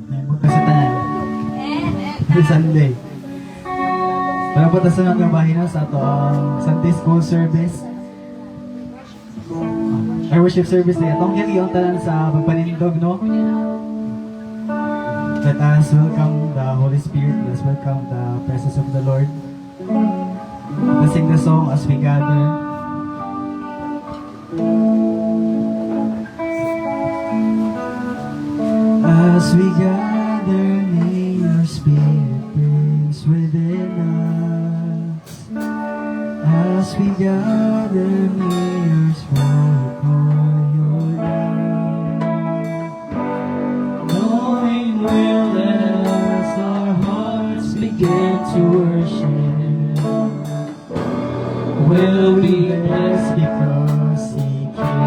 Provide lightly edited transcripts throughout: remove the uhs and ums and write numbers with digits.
Buta sa tanan. Happy Sunday. Para po sa mga bahay na sa ito ang Sunday School Service. Our worship service na itong yung tanan sa pagpanindog, no? Let us welcome the Holy Spirit. Let us welcome the presence of the Lord. Let's sing the song as we gather. As we gather, may your Spirit brings within us. As we gather, may your Spirit call your name. Knowing will let us our hearts begin to worship. Will be blessed because He came.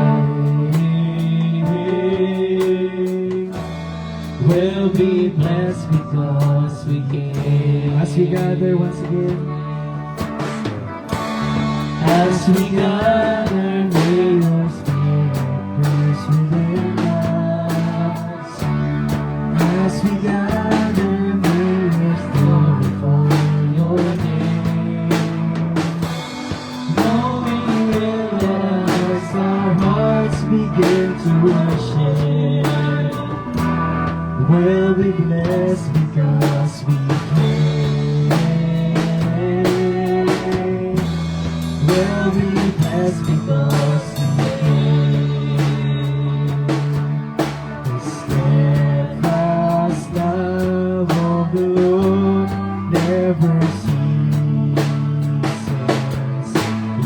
Will be blessed because we came. As we gather once again. As we gather, may your Spirit burst within us. As we gather, may your Spirit call your name. Knowing will let us our hearts begin to worship. We'll be blessed because we came. We'll be blessed because we came. The steadfast love of the Lord never ceases.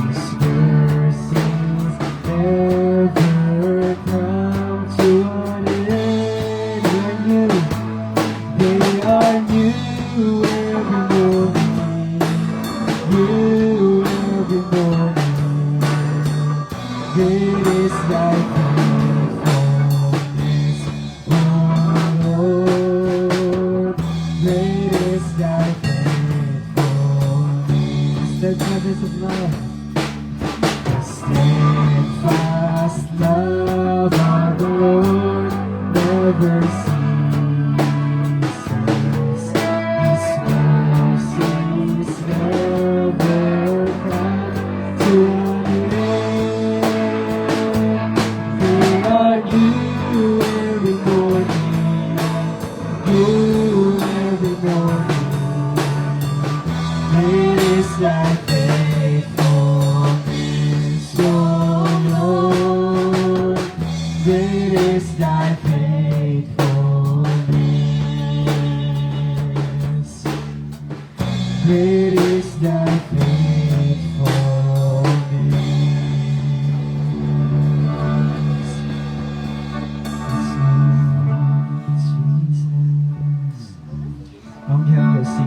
His mercies ever come to an end. They are new every morning. New every morning. Great is thy faithfulness, O Lord. Great is thy faithfulness. Steadfastness of love. The steadfast love of the Lord never ceases. His mercies never come to an end. They are new every morning. New every morning. Great is thy faithfulness, O Lord. Great is thy faithfulness. Great is thy faithfulness. Jesus. Ang hiyang si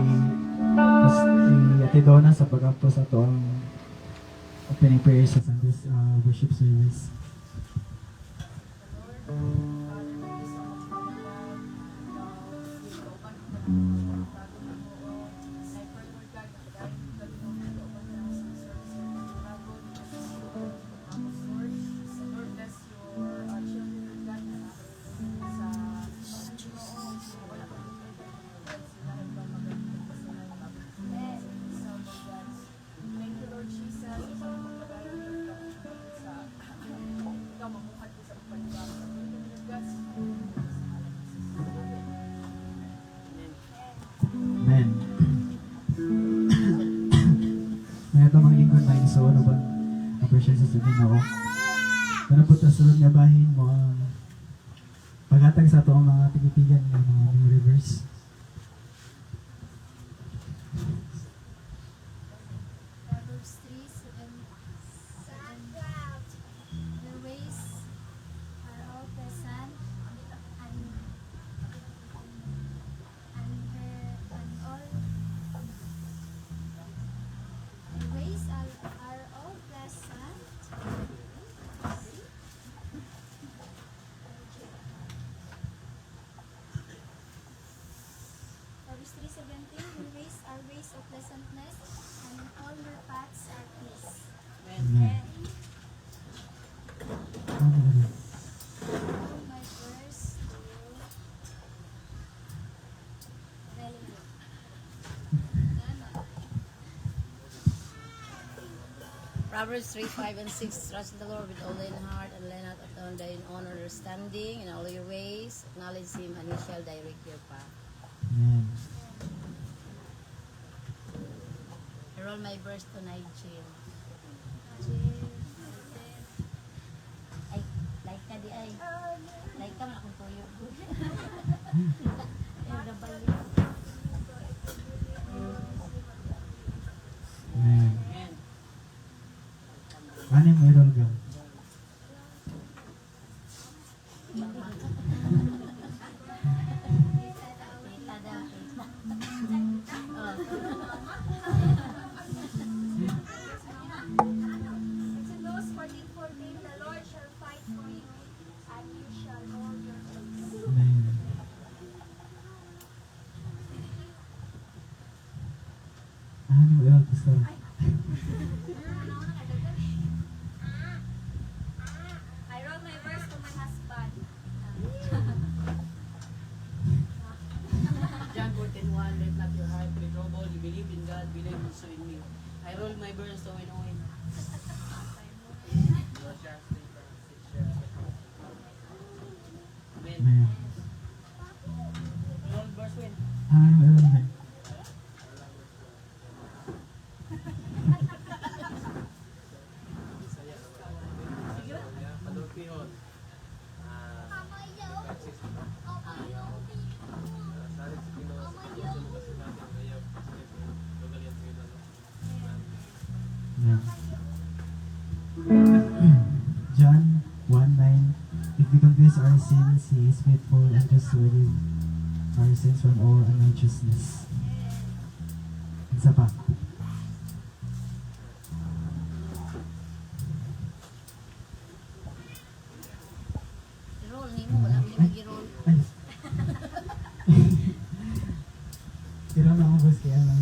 Ate Donna sa pag-apo sa ito ang opening prayer sa Sunday worship service. Amen. May ito mga lingkod na iso, ano ba? Appreciate sa sabihin ako. Pero po ta sunod nga bahin mo ang paghatag sa ito ang mga tigitigan ng mga new rivers. Proverbs 3:7. The ways are all pleasant and all the ways are all pleasant. Proverbs 3:17. Your ways are ways of pleasantness, and all your paths are peace. Amen. My verse Proverbs 3, 5, and 6. Trust in the Lord with all thine heart and lean not upon thine own understanding. In all your ways, acknowledge Him, and He shall direct your path. Amen. I roll my verse tonight, Jill. Ay, like ka di ay. Like ka, akong tuyo. Ay, gabay yun. Amen. Ano yung idol ka? Kita daw, kita. Oh. Exodus 14:14, the Lord shall fight for you, and you shall hold your peace. Amen. Ano yung idol, Pastor? I wrote my verse to my husband. John 14:1, let not your heart be troubled. You believe in God, believe also in me. I roll my verse to win-win. Amen. Amen. Roll verse win. Ano yung idol ka? Yeah. John 1:9. If we confess our sins, He is faithful and trustworthy, our sins from all unrighteousness. Isa pa. I-roll ni mo, wala mo mag-i-roll. Ay. Tira na ako boss kaya lang.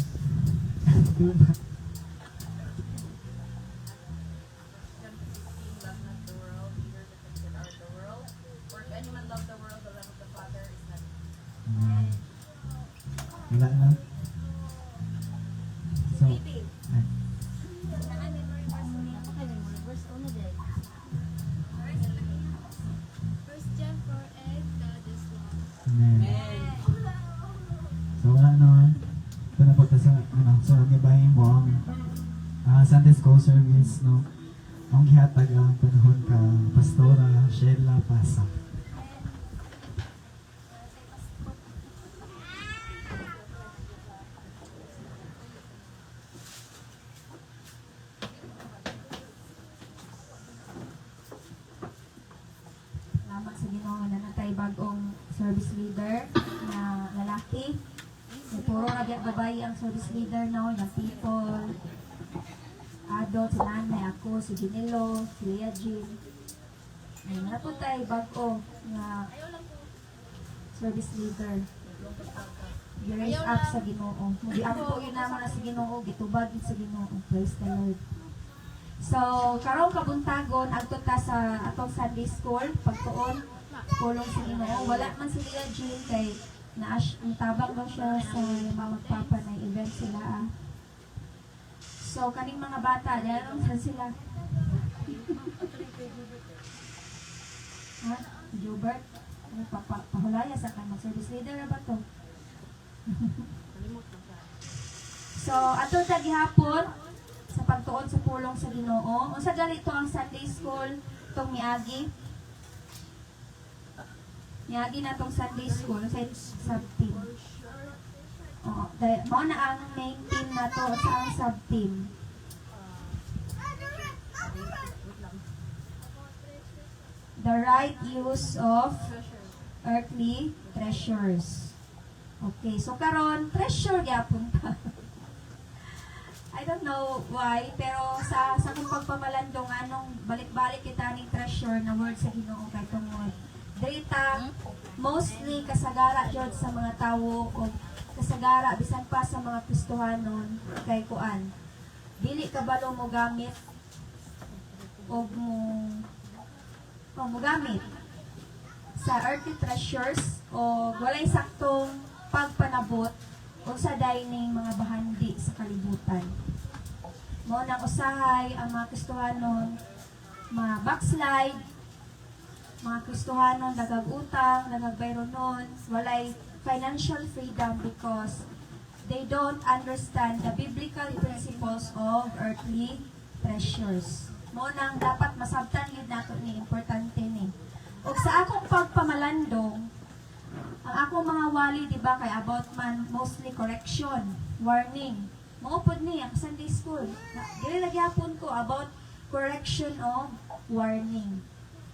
Diba? Love not the world, neither the things that are in the world. For if anyone love the world, the love of the Father is not. Wala na. So, Baby, ay. kailangan memory verse ulit. Ako kayo, mga verse una din. First John 4:8, God is love. Amen. Amen. So wala naman. Ito na pagka sa, so nagibahin mo ang Sunday School service, no? Ang gihatag ang panahon ka, Pastora Sheila Pasa. Salamat sa Ginoo nga nanatay bagong service leader na lalaki. Puro na diya babae ang service leader no, yung people. Adult, si nanay, ako, si Ginilo, si Leah Jean. Ay, naputay bago nga service leader. I-raise up sa Ginoo. Hindi ako po yun naman na sa Ginoo, gitubag sa Ginoo. Praise the Lord. So, karong kabuntagon, agto ta sa atong Sunday school, pagtuon, kulong sa Ginoo. Wala man si Leah Jean kay tabang lang siya sa mga magpapa na event sila. So, kaning mga bata, dahil saan sila? Ha? Jobert? Ano, pahulaya sa kanya. Mag-service leader na ba to? So, ato ta gihapon sa pagtuon sa pulong sa Ginoo. Unsa ganito ang Sunday school tong miagi? Miagi na tong Sunday school sa sub-team. Mao na ang main team na to sa ang sub-team. The right use of earthly treasures. Okay, so karon treasure gyapon ta. I don't know why, pero sa kung pagpamalandong anong balik-balik kita ning treasure na word sa Ginoo kay tungod. Data mostly kasagara jud sa mga tawo o kasagara bisan pa sa mga Kristohanon kay kuan. Dili kabalo mo gamit o mo gamit sa earthly treasures o walay saktong pagpanabot o sa dining mga bahandi sa kalibutan. Mo nang usahay ang mga Kristohanon ma-backslide, mga Kristohanon nagag-utang, nagagbayronon, walay financial freedom because they don't understand the biblical principles of earthly treasures. Mo nang dapat masabtan yun nato ni importante ni. O sa akong pagpamalandong, ang akong mga wali, di ba, kay about man mostly correction, warning. Maupod niya sa Sunday school. Dili nagyapon ko about correction of warning.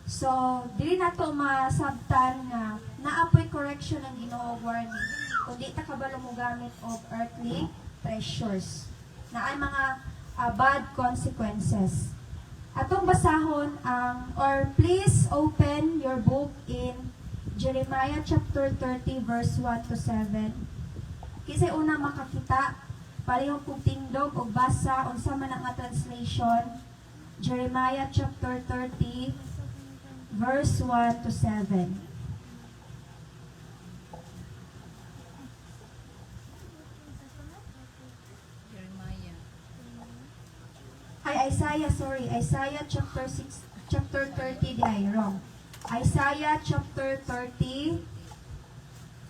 So, dili na to masabtan nga naapoy correction ang Ginoo warning. Kung di ta kabalo mo gamit of earthly treasures na ay mga bad consequences. Atong basahon ang or please open your book in Jeremiah chapter 30 verse 1 to 7. Kasi una makakita parehong kong tindog o basa unsa man ang translation. Jeremiah chapter 30 verse 1 to 7. Jeremiah. Isaiah chapter 30 di ay wrong. Isaiah chapter 30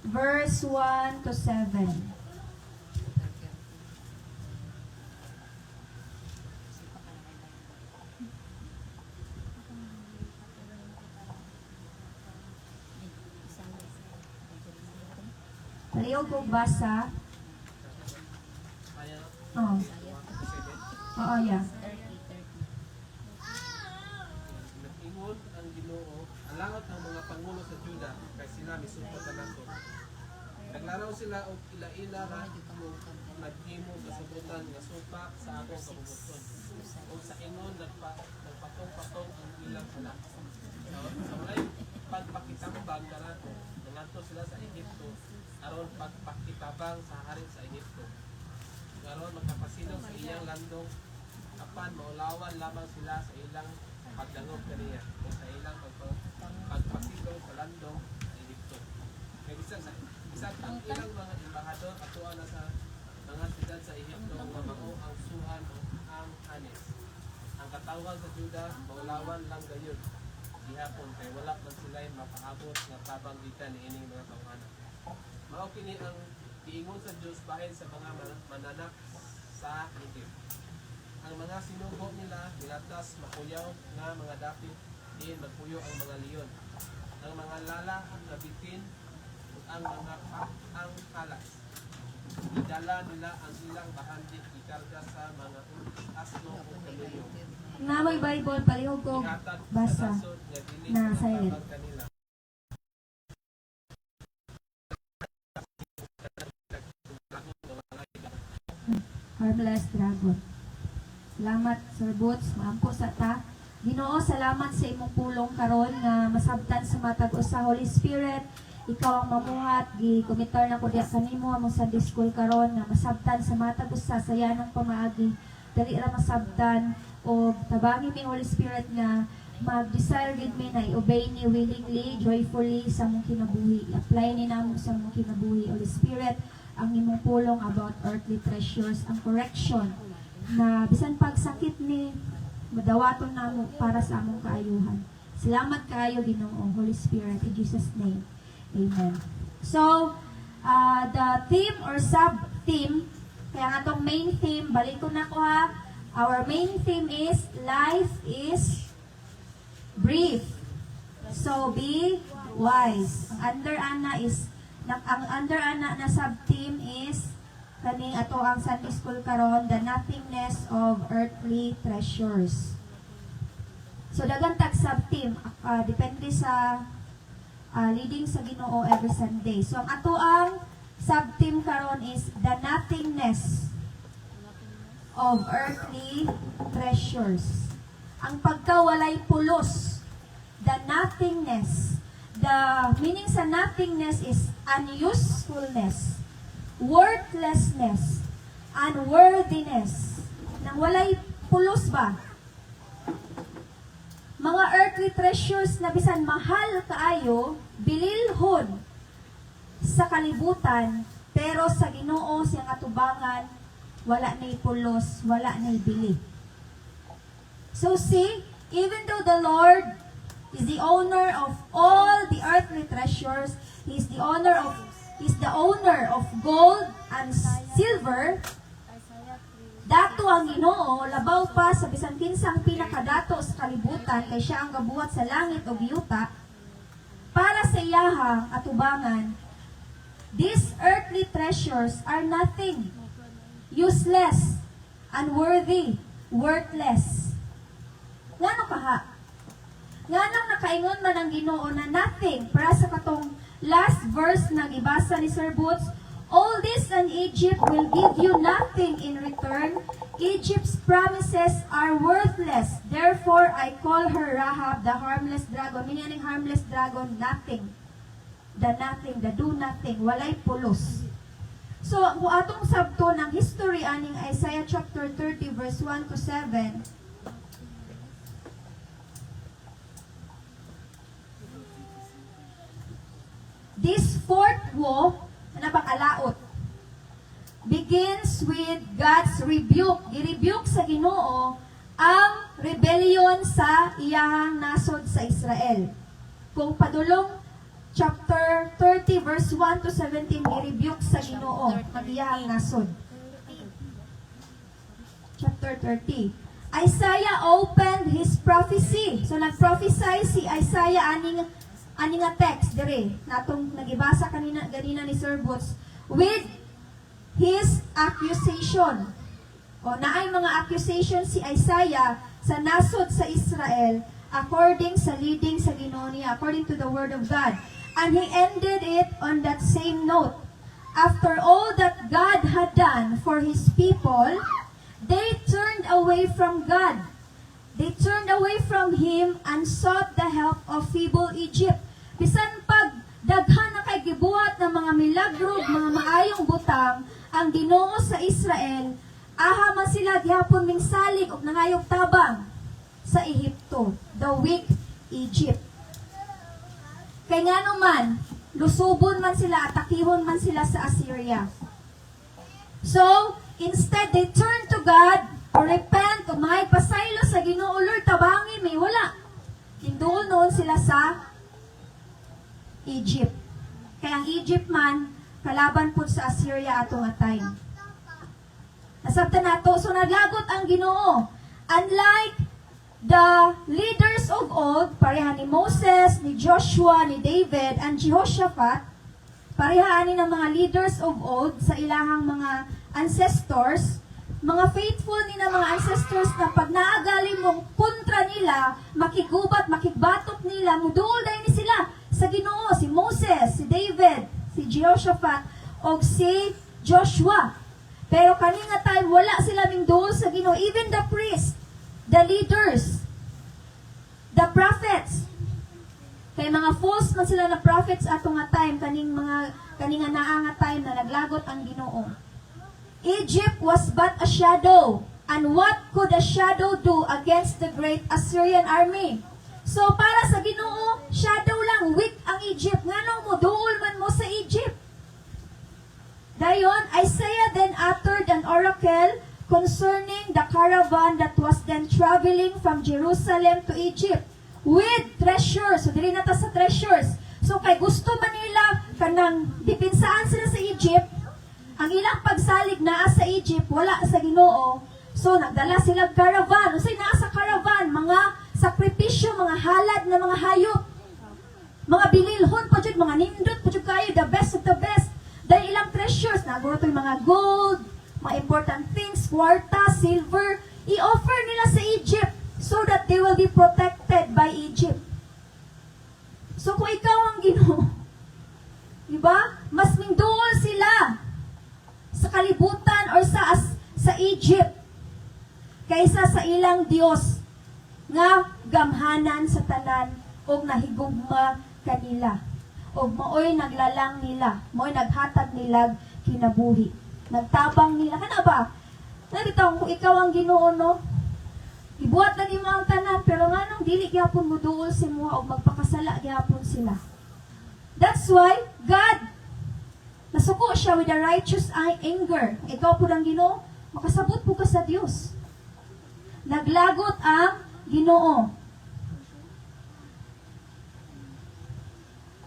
verse 1 to 7. Palihog kong basa. Oh. Oo, yeah. 30. Nag-ingon ang Ginoo, alangot ang mga pangulo sa Juda, kay sila misupot na nato. Naglaraw sila og ila-ila ra naghimo kasabutan nga supa sa akong kabubuton. O sa ingon nagpatong-patong ang ilang sala. Sa walay pagpakitambang kanato, nangadto sila sa Ehipto aron pagpakitabang sa hari sa Ehipto. Karon magkapasilong sa iyang landong apan maulawan lamang sila sa ilang pagdangog kaniya o sa ilang pagpasilong sa landong sa Ehipto. Kaya bisan ang ilang mga embahador atuan na sa mga siyudad sa Ehipto nga mao ang Suhan o ang Hanes. Ang katawag sa Juda maulawan lang gayon. Gihapon kay wala man sila mapaabot nga tabang gikan niining mga tawhanan. Mao kini ang giingon sa Dios bahin sa mga mananak sa Egypt. Ang mga sinugo nila nilatas makuyaw nga mga dapit diin magpuyo ang mga leon. Ang mga lala nga bitin ug ang mga ang halas. Idala nila ang ilang bahandi ikarga sa mga asno ug kamelyo. Nga may Bible, palihog kong Ihatag sa basa nasod nga dili na sa silent. tabang kanila. Harmless Dragon. Salamat, Sir Boots. Maampo sa ta. Ginoo, salamat sa imong pulong karon nga masabtan sa matag sa Holy Spirit. Ikaw ang mamuhat. Gikomitar na ko diya kanimo among Sunday School karon nga masabtan sa matag usa sa yanang pamaagi. Dali ra masabtan o tabangi mi Holy Spirit nga mag-desire with me na i-obey ni willingly, joyfully sa mong kinabuhi. I-apply ni namo sa mong kinabuhi. Holy Spirit, ang imong pulong about earthly treasures, ang correction na bisan pagsakit ni madawaton namo para sa among kaayuhan. Salamat kaayo Ginoo, Holy Spirit, in Jesus name. Amen. So, the theme or sub-theme, kaya nga itong main theme, balik ko na ko ha. Our main theme is, life is brief. So, be wise. Ang under ana na sub-theme is, kaning ato ang Sunday School karon, the nothingness of earthly treasures. So, dagang tag sub-theme, depende sa leading sa Ginoo every Sunday. So, ang ato ang sub-theme karon is the nothingness of earthly treasures. Ang pagkawalay pulos, the nothingness. The meaning sa nothingness is unusefulness, worthlessness, unworthiness. Nang walay pulos ba? Mga earthly treasures na bisan mahal kaayo, bililhon sa kalibutan, pero sa Ginoo siyang atubangan wala na'y pulos, wala na'y bili. So see, even though the Lord is the owner of all the earthly treasures, He is the owner of gold and silver. Dato ang Ginoo, labaw pa sa bisan kinsang pinakadato sa kalibutan, kay siya ang gabuhat sa langit o yuta. Para sa iyahang atubangan, these earthly treasures are nothing, useless, unworthy, worthless. Ngano kaha? Nganong nakaingon man ang Ginoo na nothing para sa katong last verse na gibasa ni Sir Boots, all this and Egypt will give you nothing in return. Egypt's promises are worthless. Therefore, I call her Rahab, the harmless dragon. Meaning harmless dragon, nothing. The nothing, the do nothing. Walay pulos. So, kung atong sabto ng history aning Isaiah chapter 30 verse 1 to 7, this fourth woe, na bakalaot, begins with God's rebuke. I-rebuke sa Ginoo ang rebellion sa iyahang nasod sa Israel. Kung padulong chapter 30 verse 1 to 17, i-rebuke sa Ginoo ang iyahang nasod. Chapter 30. Isaiah opened his prophecy. So nag-prophesy si Isaiah ani nga text dire natong nagibasa ganina ni Sir Boots with his accusation. O naay mga accusation si Isaiah sa nasod sa Israel according sa leading sa Ginoo niya, according to the word of God. And he ended it on that same note. After all that God had done for his people, they turned away from God. They turned away from Him and sought the help of feeble Egypt. Bisan pag daghan na kay gibuhat ng mga milagro, mga maayong butang, ang Ginoo sa Israel, aha man sila gihapon ming salig og nangayog tabang sa Ehipto, the weak Egypt. Kay ngano man, lusubon man sila, atakihon man sila sa Assyria. So, instead they turn to God, or repent, o mga ipasaylo sa Ginoo, Lord, tabangin may wala. Hinduol noon sila sa Egypt. Kaya ang Egypt man, kalaban po sa Assyria atong atay. Nasabtan nato, so naglagot ang Ginoo. Unlike the leaders of old, pareha ni Moses, ni Joshua, ni David, and Jehoshaphat, parehaan ni ng mga leaders of old sa ilahang mga ancestors, mga faithful ni na mga ancestors na pag naagali mong kontra nila, makigubat, makigbatok nila, muduol dahil ni sila sa Ginoo, si Moses, si David, si Jehoshaphat, o si Joshua. Pero kaninga time, wala sila ming duol sa Ginoo. Even the priests, the leaders, the prophets, kay mga false man sila na prophets ato nga time, kaninga naa nga time na naglagot ang Ginoo. Egypt was but a shadow. And what could a shadow do against the great Assyrian army? So para sa Ginoo, shadow lang, weak ang Egypt. Nganong mo, duol man mo sa Egypt. Dayon, Isaiah then uttered an oracle concerning the caravan that was then traveling from Jerusalem to Egypt with treasures. So dili na ta sa treasures. So kay gusto man nila kanang dipinsaan sila sa Egypt, ang ilang pagsalig naa sa Egypt, wala sa Ginoo. So, nagdala silang caravan. Usay naa sa caravan, mga sakripisyo, mga halad na mga hayop. Mga bililhon po dyan, mga nindot po dyan kayo, the best of the best. Dahil ilang treasures, naguro yung mga gold, mga important things, kwarta, silver, i-offer nila sa Egypt so that they will be protected by Egypt. So, kung ikaw ang Ginoo, diba? Mas mingduol sila sa kalibutan or sa Egypt kaysa sa ilang Dios nga gamhanan sa tanan og nahigugma kanila og maoy naglalang nila, maoy naghatag nila kinabuhi, nagtabang nila kana ba? Nabitaw kung ikaw ang Ginoo no, ibuhat lang yung mga tanan pero nganong dili gyapon moduol si mo og magpakasala gyapon sila. That's why God nasuko siya with a righteous anger. Ikaw po ang Ginoo, Makasabot po ka sa Dios. Naglagot ang Ginoo.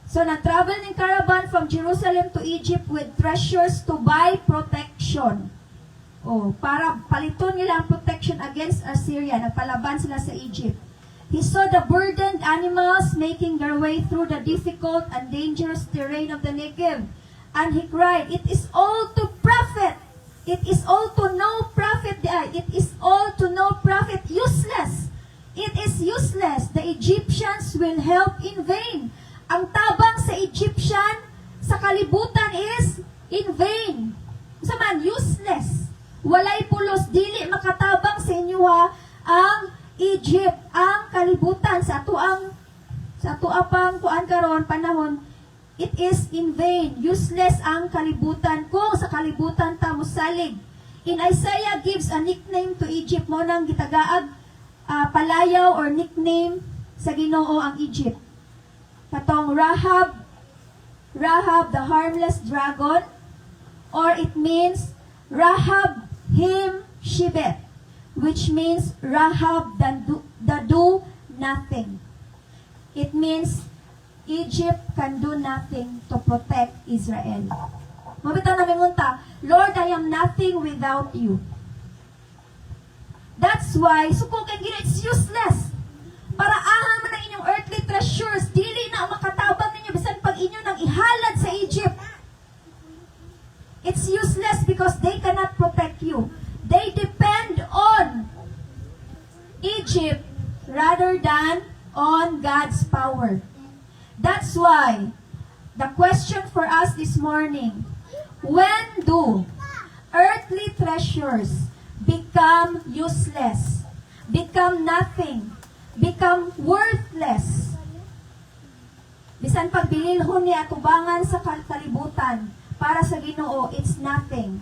So, nag-travel ng caravan from Jerusalem to Egypt with treasures to buy protection. Para paliton nila ang protection against Assyria. Nagpalaban sila sa Egypt. He saw the burdened animals making their way through the difficult and dangerous terrain of the Negev. And he cried, "It is all to profit. It is all to no profit. It is all to no profit. Useless. It is useless. The Egyptians will help in vain." Ang tabang sa Egyptian, sa kalibutan is in vain. Saman, useless. Walay pulos, dili makatabang sa inyo ha, ang Egypt, ang kalibutan sa ato apang kuan karon panahon, it is in vain. Useless ang kalibutan kung sa kalibutan ta mosalig. In Isaiah gives a nickname to Egypt, mo nang gitagaag palayaw or nickname sa Ginoo ang Egypt. Katong Rahab the harmless dragon, or it means Rahab him Shibet, which means Rahab the do nothing. It means Egypt can do nothing to protect Israel. Mabitaw na mingunta, Lord, I am nothing without you. That's why, sukukan gina, it's useless. Para ahang man ang inyong earthly treasures, dili na ang makatabang ninyo, bisan pag inyo nang ihalad sa Egypt. It's useless because they cannot protect you. They depend on Egypt rather than on God's power. That's why, the question for us this morning, when do earthly treasures become useless, become nothing, become worthless? Bisan pag bililhon ni atubangan sa kalibutan, para sa Ginoo, it's nothing.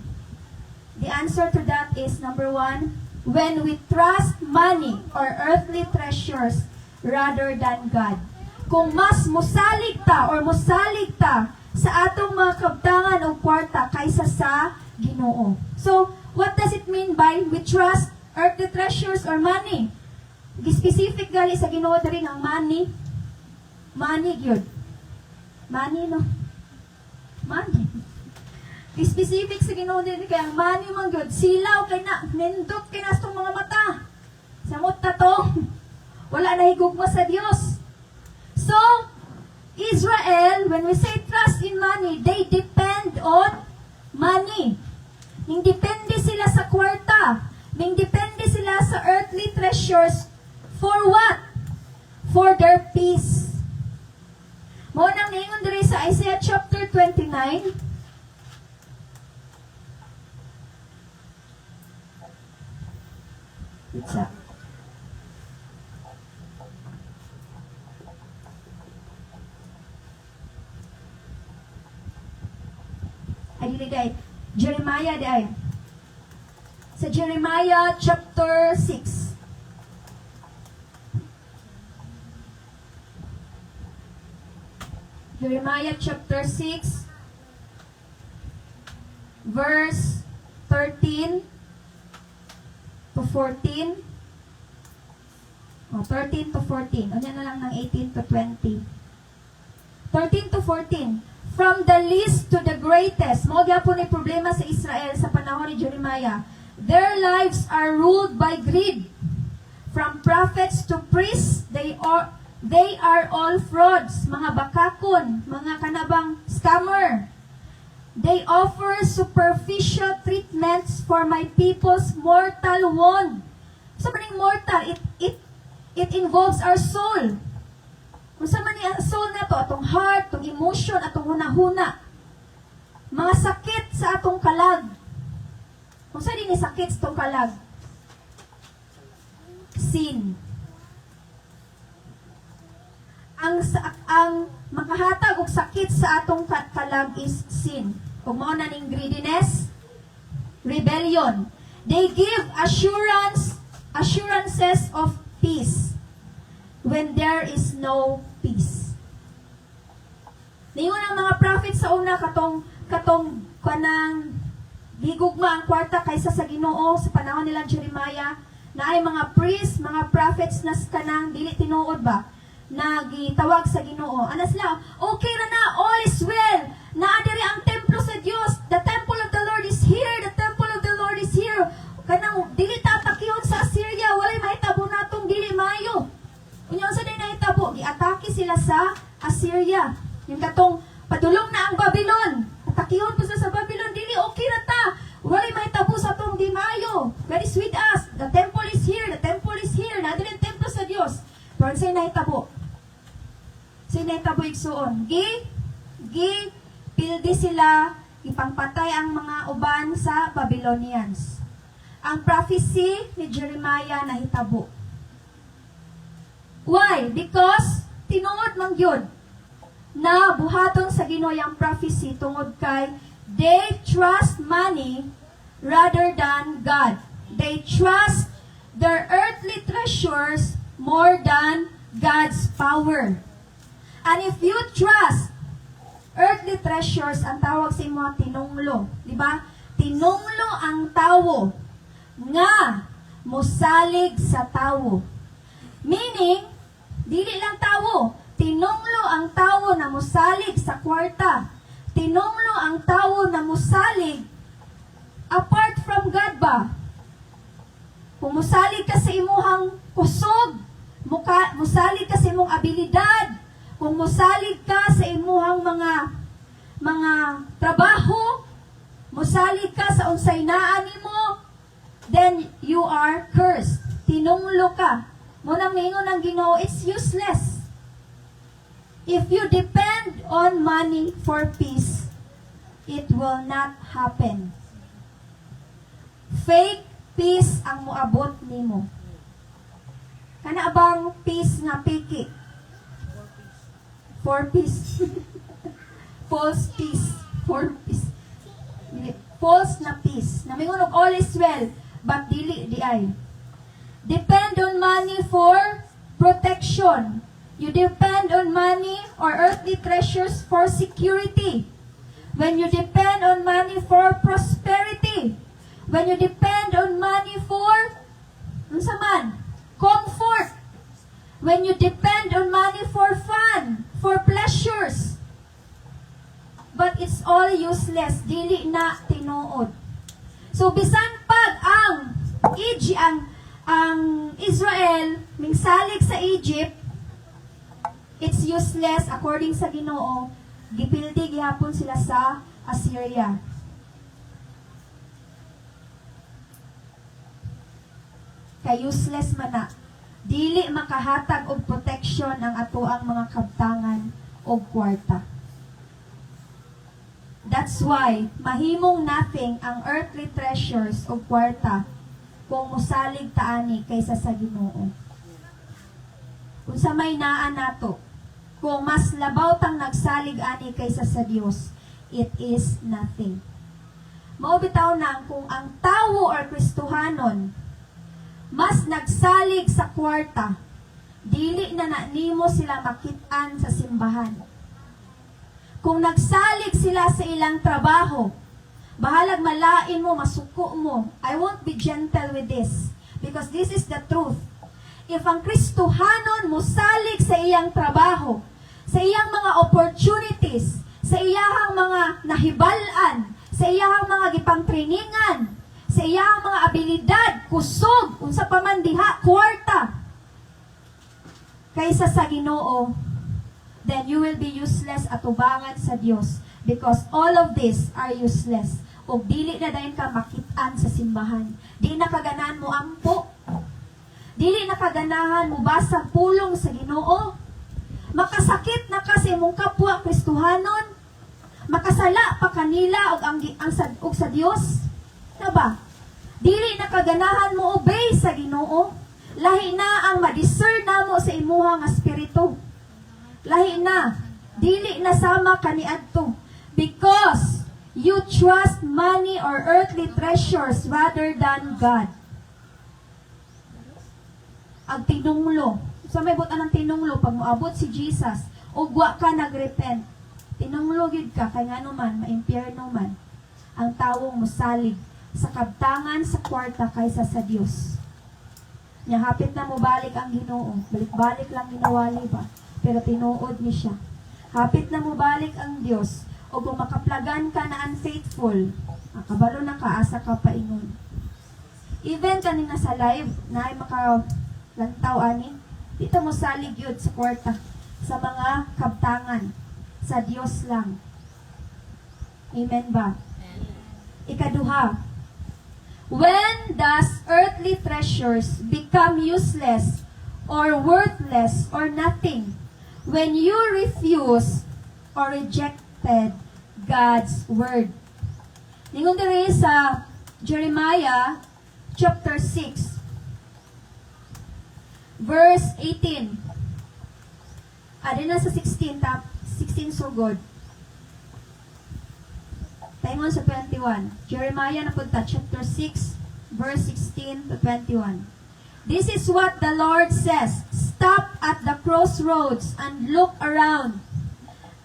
The answer to that is, number 1, when we trust money or earthly treasures rather than God. Kung mas musalig ta sa atong mga kabtangan o kwarta kaysa sa Ginoo. So, what does it mean by we trust earthly treasures or money? Specific gali sa Ginoo diri ang money. Money gyud. Money no. Money. Specific sa Ginoo diri kay ang money man gyud silaw kay na nindot kay nas tong mga mata. Samot ta to. Wala na higugma sa Dios. So, Israel, when we say trust in money, they depend on money. Ning depende sila sa kwarta. Ning depende sila sa earthly treasures. For what? For their peace. Mo nang niingon diri sa Isaiah chapter 29. It's up. Jeremiah day. Sa Jeremiah chapter 6. Jeremiah chapter 6 verse 13 to 14. 13 to 14. Ano na lang ng 18 to 20. 13 to 14. From the least to the greatest. Mo gyapon ni problema sa Israel sa panahon ni Jeremiah. Their lives are ruled by greed. From prophets to priests, they are all frauds, mga bakakon, mga kanabang scammer. They offer superficial treatments for my people's mortal wound. So maning mortal, it involves our soul. Kung sa man ang soul na to, atong heart, atong emotion, atong hunahuna. Mga sakit sa atong kalag. Kung saan din sakit sa atong kalag? Sin. Ang makahatag og sakit sa atong kalag is sin. Kung mao na ning greediness, rebellion. They give assurances of peace when there is no peace. Niyon ang mga prophet sa una katong kanang higugma ang kwarta kaysa sa Ginoo sa panahon nila Jeremiah, na ay mga priests, mga prophets na kanang dili tinuod ba, na gitawag sa Ginoo. Ana sila, okay ra na, all is well. Naa diri ang templo sa Dios. The temple of the Lord is here. The temple of the Lord is here. Kanang dili ta pakihon sa Assyria, walay mahitabo natong dili maayo. Unyo sa day nahitabo, giatake sila sa Assyria. Yung katong padulong na ang Babylon. Atakihon po sila sa Babylon, dili okay ra ta. Walay mahitabo sa tong di maayo. God is with us. The temple is here. The temple is here. Na dili ang templo sa Dios. Pero say nahitabo. Say nahitabo igsuon. Pildi sila, ipangpatay ang mga uban sa Babylonians. Ang prophecy ni Jeremiah nahitabo. Why? Because tinuod man gyud na buhaton sa Ginoo ang prophecy tungod kay they trust money rather than God. They trust their earthly treasures more than God's power. And if you trust earthly treasures, ang tawag sa imo tinunglo, di ba? Tinunglo ang tawo nga mosalig sa tawo. Meaning, dili lang tawo, tinunglo ang tawo na mosalig sa kwarta. Tinunglo ang tawo na mosalig apart from God ba? Kung mosalig ka sa imuhang kusog, mosalig ka sa imong abilidad, kung mosalig ka sa imuhang mga trabaho, mosalig ka sa unsay naa nimo, then you are cursed. Tinunglo ka. Munang mingon ng Ginoo, it's useless. If you depend on money for peace, it will not happen. Fake peace ang moabot nimo. Kana bang peace nga piki? For peace. False peace. For peace. False na peace. Namingon og all is well, but dili di ay. Depend on money for protection. You depend on money or earthly treasures for security. When you depend on money for prosperity. When you depend on money for unsa man? Comfort. When you depend on money for fun, for pleasures. But it's all useless. Dili na tinuod. So bisan pag ang Israel mingsalig sa Egypt, it's useless according sa Ginoo. Gipildi gihapon sila sa Assyria. Kay useless man na. Dili makahatag og protection ang atoang mga kabtangan og kwarta. That's why mahimong nothing ang earthly treasures og kwarta kung mosalig taani kaysa sa Ginoo. Unsa may naa nato, kung mas labaw tang nagsalig ani kaysa sa Dios, it is nothing. Mao bitaw nang kung ang tawo or Kristohanon mas nagsalig sa kwarta, dili na nimo sila makit-an sa simbahan. Kung nagsalig sila sa ilang trabaho, bahalag malain mo, masuko mo. I won't be gentle with this because this is the truth. If ang Kristohanon mo salig sa iyang trabaho, sa iyang mga opportunities, sa iyang mga nahibalan, sa iyang mga gipangtriningan, sa iyang mga abilidad, kusog, unsa pa man diha, kwarta, kaysa sa Ginoo, then you will be useless at ubangan sa Dios because all of these are useless. O dili na dayon ka makit-an sa simbahan. Di na kaganahan mo ampo. Dili na kaganahan mo basa pulong sa Ginoo. Makasakit na kasi mong kapwa Kristohanon. Makasala pa kanila og sa Dios. Na ba? Dili na kaganahan mo obey sa Ginoo. Lahi na ang ma-discern namo sa imuha nga espiritu. Lahi na. Dili na sama kaniadto. Because you trust money or earthly treasures rather than God. Ang tinunglo. Sa may butan ng tinunglo, pag moabot si Jesus, ugwa ka nagrepent. Tinunglo gid ka, kay nga naman, ma-impyerno man. ang tawong mosalig sa kabtangan sa kwarta kaysa sa Dios. Nya hapit na mo balik ang Ginoo, balik-balik lang ginawali ba, pero tinuod ni siya. Hapit na mo balik ang Dios, o kung makaplagan ka na unfaithful, kabalo na ka, asa ka paingon. Even kanina sa live, na ay makalantaw ani, dito mo salig yun sa kwarta, sa mga kabtangan, sa Dios lang. Amen ba? Ikaduha, when does earthly treasures become useless or worthless or nothing? When you refuse or rejected God's word. Ningon diri sa Jeremiah chapter 6 verse 18. Adin na sa 16 sugod. Taingon sa 21. Jeremiah na punta, chapter 6, verse 16 to 21. This is what the Lord says. Stop at the crossroads and look around.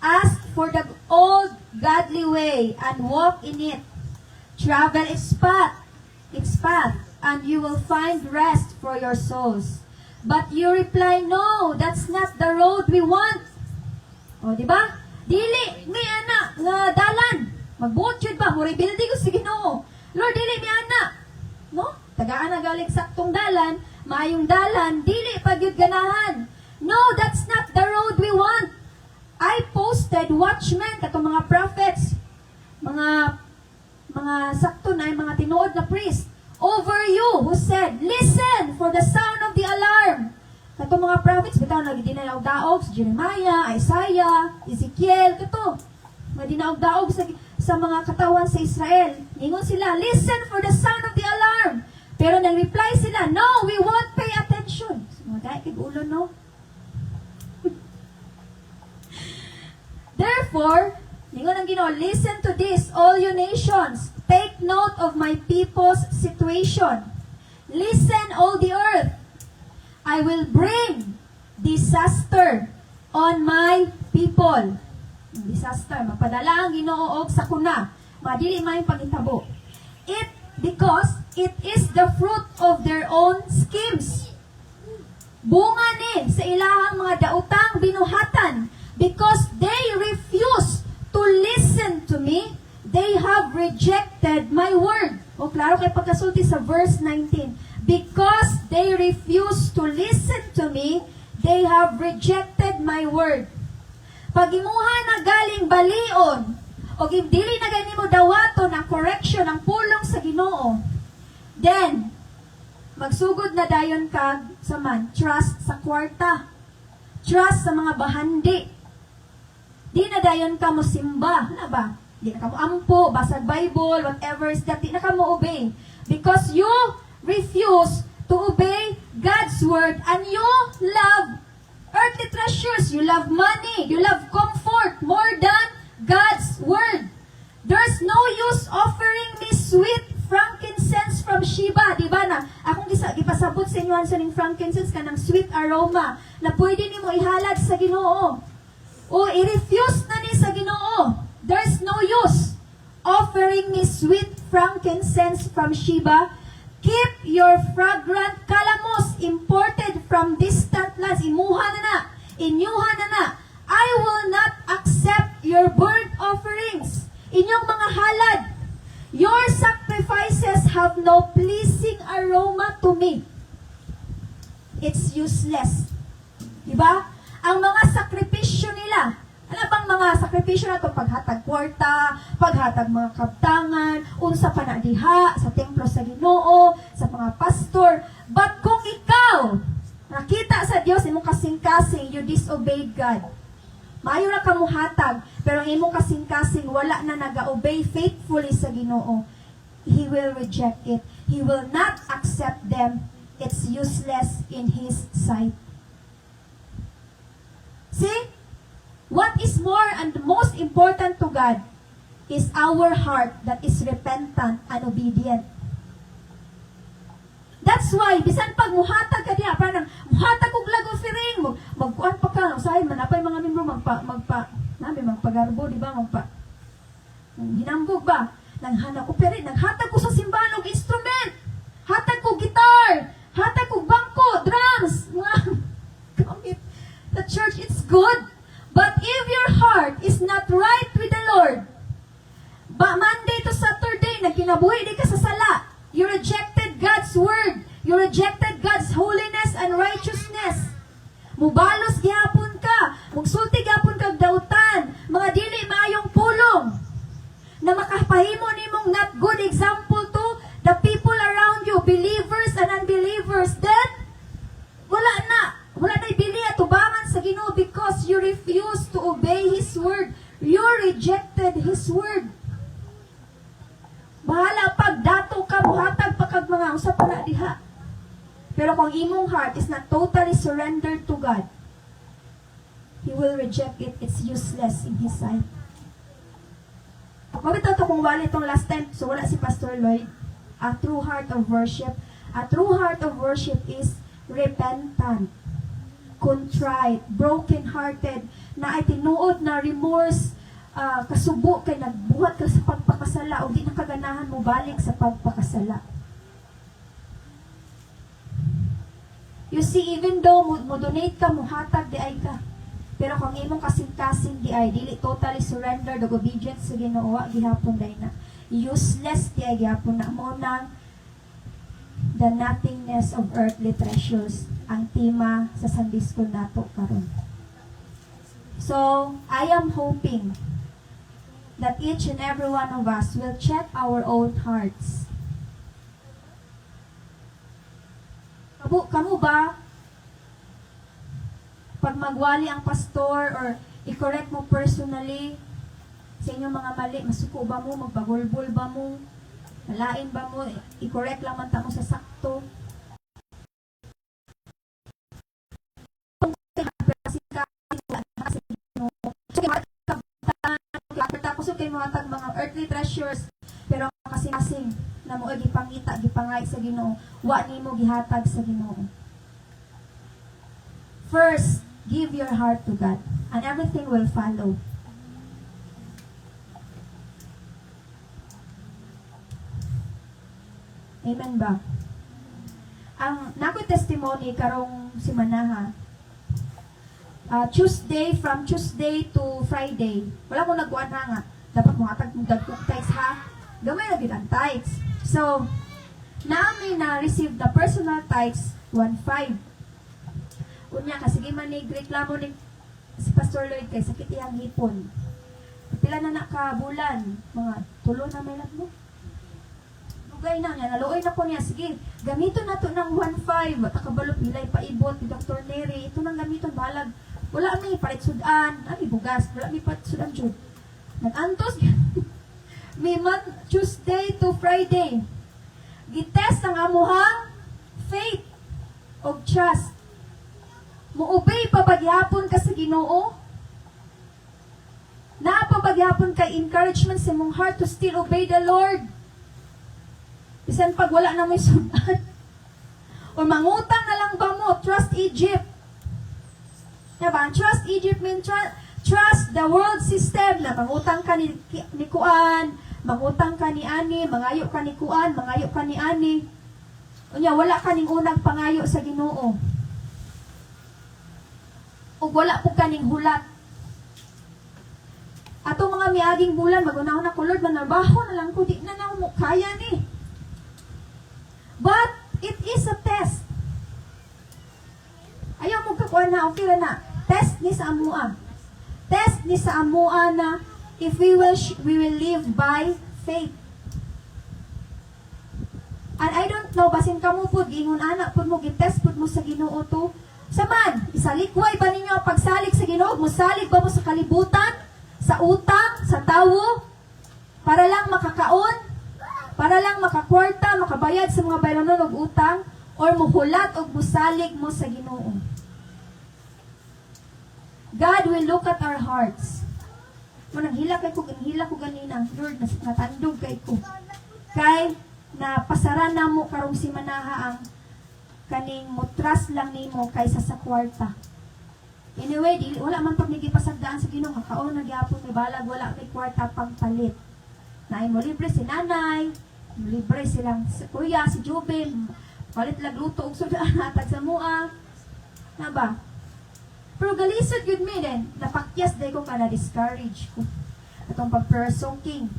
Ask for the old godly way and walk in it. Travel its path, and you will find rest for your souls. But you reply, no, that's not the road we want. O, di ba? Dili, may ana, nga dalan. Magbuot yun ba? Muribildi ko si Ginoo. Lord, dili mi ana. No? Tagaan na galing saktong dalan, maayong dalan, dili pagyud ganahan. No, that's not the road we want. I posted watchmen, katong mga prophets, mga sakto na, mga tinuod na priest, over you, who said, listen for the sound of the alarm. Katong mga prophets, bitaw nagdinaog-daog sa Jeremiah, Isaiah, Ezekiel, kato. Madinaog-daog sa mga katawan sa Israel. Ningon sila, listen for the sound of the alarm. Pero nag-reply sila, no, we won't pay attention. So, mga dahil kig-ulo, no? Therefore, ningon ang Ginoo, listen to this, all you nations. Take note of my people's situation. Listen, all the earth. I will bring disaster on my people. Disaster, magpadala ang Ginoo og sakuna, madili may pagitabo. Because it is the fruit of their own schemes. Bunga ni sa ilahang mga dautang binuhatan, because they refuse to listen to me, they have rejected my word. O klaro kay pagkasulti sa verse 19. Because they refuse to listen to me, they have rejected my word. Pag imuha na galing balion, o dili na gani mo dawaton ang correction, ang pulong sa Ginoo, then, magsugod na dayon ka sa man, trust sa kwarta, trust sa mga bahandi. Di na dayon ka mo simba, na ba? Di na ka mo ampo, basag Bible, whatever is that, di na ka mo obey. Because you refuse to obey God's word and you love earthly treasures. You love money. You love comfort more than God's word. There's no use offering me sweet frankincense from Sheba. Diba na? Akong ipasabot sa inyo sa ning frankincense kanang sweet aroma na pwede nimo ihalad sa Ginoo. O i-refuse na ni sa Ginoo. There's no use offering me sweet frankincense from Sheba. Keep your fragrant calamos imported from distant lands. Imuha na na. Inyuha na na. I will not accept your burnt offerings. Inyong mga halad. Your sacrifices have no pleasing aroma to me. It's useless. Diba? Ang mga sakripisyo nila, ano bang mga sakripisyo na ito? Paghatag kwarta, paghatag mga kabtangan, unsa pa na diha, sa templo sa Ginoo, sa mga pastor. But kung ikaw, nakita sa Diyos, imong kasing-kasing, you disobeyed God. Maayo na kamuhatag, pero ang imong kasing-kasing, wala na nag-obey faithfully sa Ginoo. He will reject it. He will not accept them. It's useless in His sight. See? What is more and most important to God is our heart that is repentant and obedient. That's why, bisan pag muhatag ka diya, parang muhatag kong lag offering, magkuhan pa ka, usahin, manapay mga membro, magpagarbo, di ba, hinambog ba? Nanghanap ko, pero naghatag ko sa simbahan og instrument. Hatag ko gitar. Hatag ko bangko, drums. Mga gamit. The church, it's good. But if your heart is not right with the Lord, Monday to Saturday, nagkinabuhi di ka sa sala. You rejected God's word. You rejected God's holiness and righteousness. Mubalos gihapon ka. Mugsulti gihapon kag dautan. Mga dili maayong pulong. Na makapahimo nimong not good example to the people around you, believers and unbelievers. Then, wala na ibili at tubangan sa Ginoo because you refuse to obey His word. You rejected His word. Bahala pag dato ka, buhatag pa kag mga usap pa na diha. Pero kung imong heart is not totally surrendered to God, He will reject it. It's useless in His sight. Mabitaw to kung wala itong last time, so wala si Pastor Lloyd. A true heart of worship. A true heart of worship is repentant, contrite, broken-hearted, na ay tinuod na remorse, kasubo kay nagbuhat ka sa pagpakasala o di nakaganahan mo balik sa pagpakasala. You see, even though mo donate ka, mo hatag di ay ka, pero kung imong kasing-kasing di ay dili totally surrendered og obedience sa Ginoo, gihapon day na useless di ay gihapon na mo nang the nothingness of earthly treasures ang tema sa Sunday School nato karon. So, I am hoping that each and every one of us will check our own hearts. Kamu ba, pag magwali ang pastor or i-correct mo personally sa inyong mga mali, masuko ba mo, magbagulbul ba mo, malain ba mo, i-correct lang man ta mo sa sakto. Tapos kay mga tag mga earthly treasures, pero kasing-kasing na mo gipangita, gipangay sa Ginoo, wa nimo gihatag sa Ginoo. First, give your heart to God, and everything will follow. Amen ba? Ang nakoy testimony karong simanaha, from Tuesday to Friday, wala ko nagkuhan na nga. Dapat mo atag mong dagkong tithes ha. Gamay na din ang tithes. So, namin na-receive the personal tithes, 1.5. Unya, sige man ni reklamo ni si Pastor Lloyd kay sakit iyang hipon. Pila na nakabulan, mga tulo na may lag mo. Lugay na niya, naluoy na ko niya, sige, gamiton na to ng 1.5. At nakabalo pilay paibot ni Dr. Neri. Ito nang gamiton, balag. Wala may palit sudan, may bugas, wala may palit sudan jud. Nag-antos, may month, Tuesday to Friday. Gitest ang amuhang faith o trust. Muobey pa pagyapon ka sa Ginoo? Napapagyapon kay encouragement sa mong heart to still obey the Lord. Bisan pag wala na may sudan. O mangutang na lang ba mo, trust Egypt. Diba? Trust Egypt means trust the world system na mangutang ka ni Kuan, mangutang ka ni Ani, mangayo ka ni Kuan, mangayo ka ni Ani. Unya, wala ka ning unang pangayo sa Ginoo. O wala po ka ning hulat. Ato mga miaging bulan, magunahon na ko, Lord, manarbaho na lang ko, di na mo kaya ni. But, it is a test. Ayaw mo kakuha na, okay na. Test ni sa amua. Test ni sa amua na if we will live by faith. And I don't know, basin ka mo po, giingon anak po mo, gitest po mo sa Ginoo to. Saman, isalikway ba ninyo ang pagsalig sa Ginoo? Musalig ba mo sa kalibutan? Sa utang? Sa tawo? Para lang makakaon? Para lang makakwarta, makabayad sa mga bayranon og utang? Or muhulat o musalig mo sa Ginoo? God will look at our hearts. Mananghila ko ganina. Lord, natandog kay ko. Kay, napasara na mo karong si manaha ang kaning mutras lang nimo kaysa sa kwarta. Anyway, wala man pag nagipasagdaan sa Ginoo, kakaon na gyapon may balag, wala may kwarta pang palit. Na mo libre si nanay, libre silang si kuya, si Jubin, palit lag luto og sudaan hatag sa mua. Na ba? Pero galisod yun mi din, napakyas day ko ka na-discourage ko. Atong pag-person king.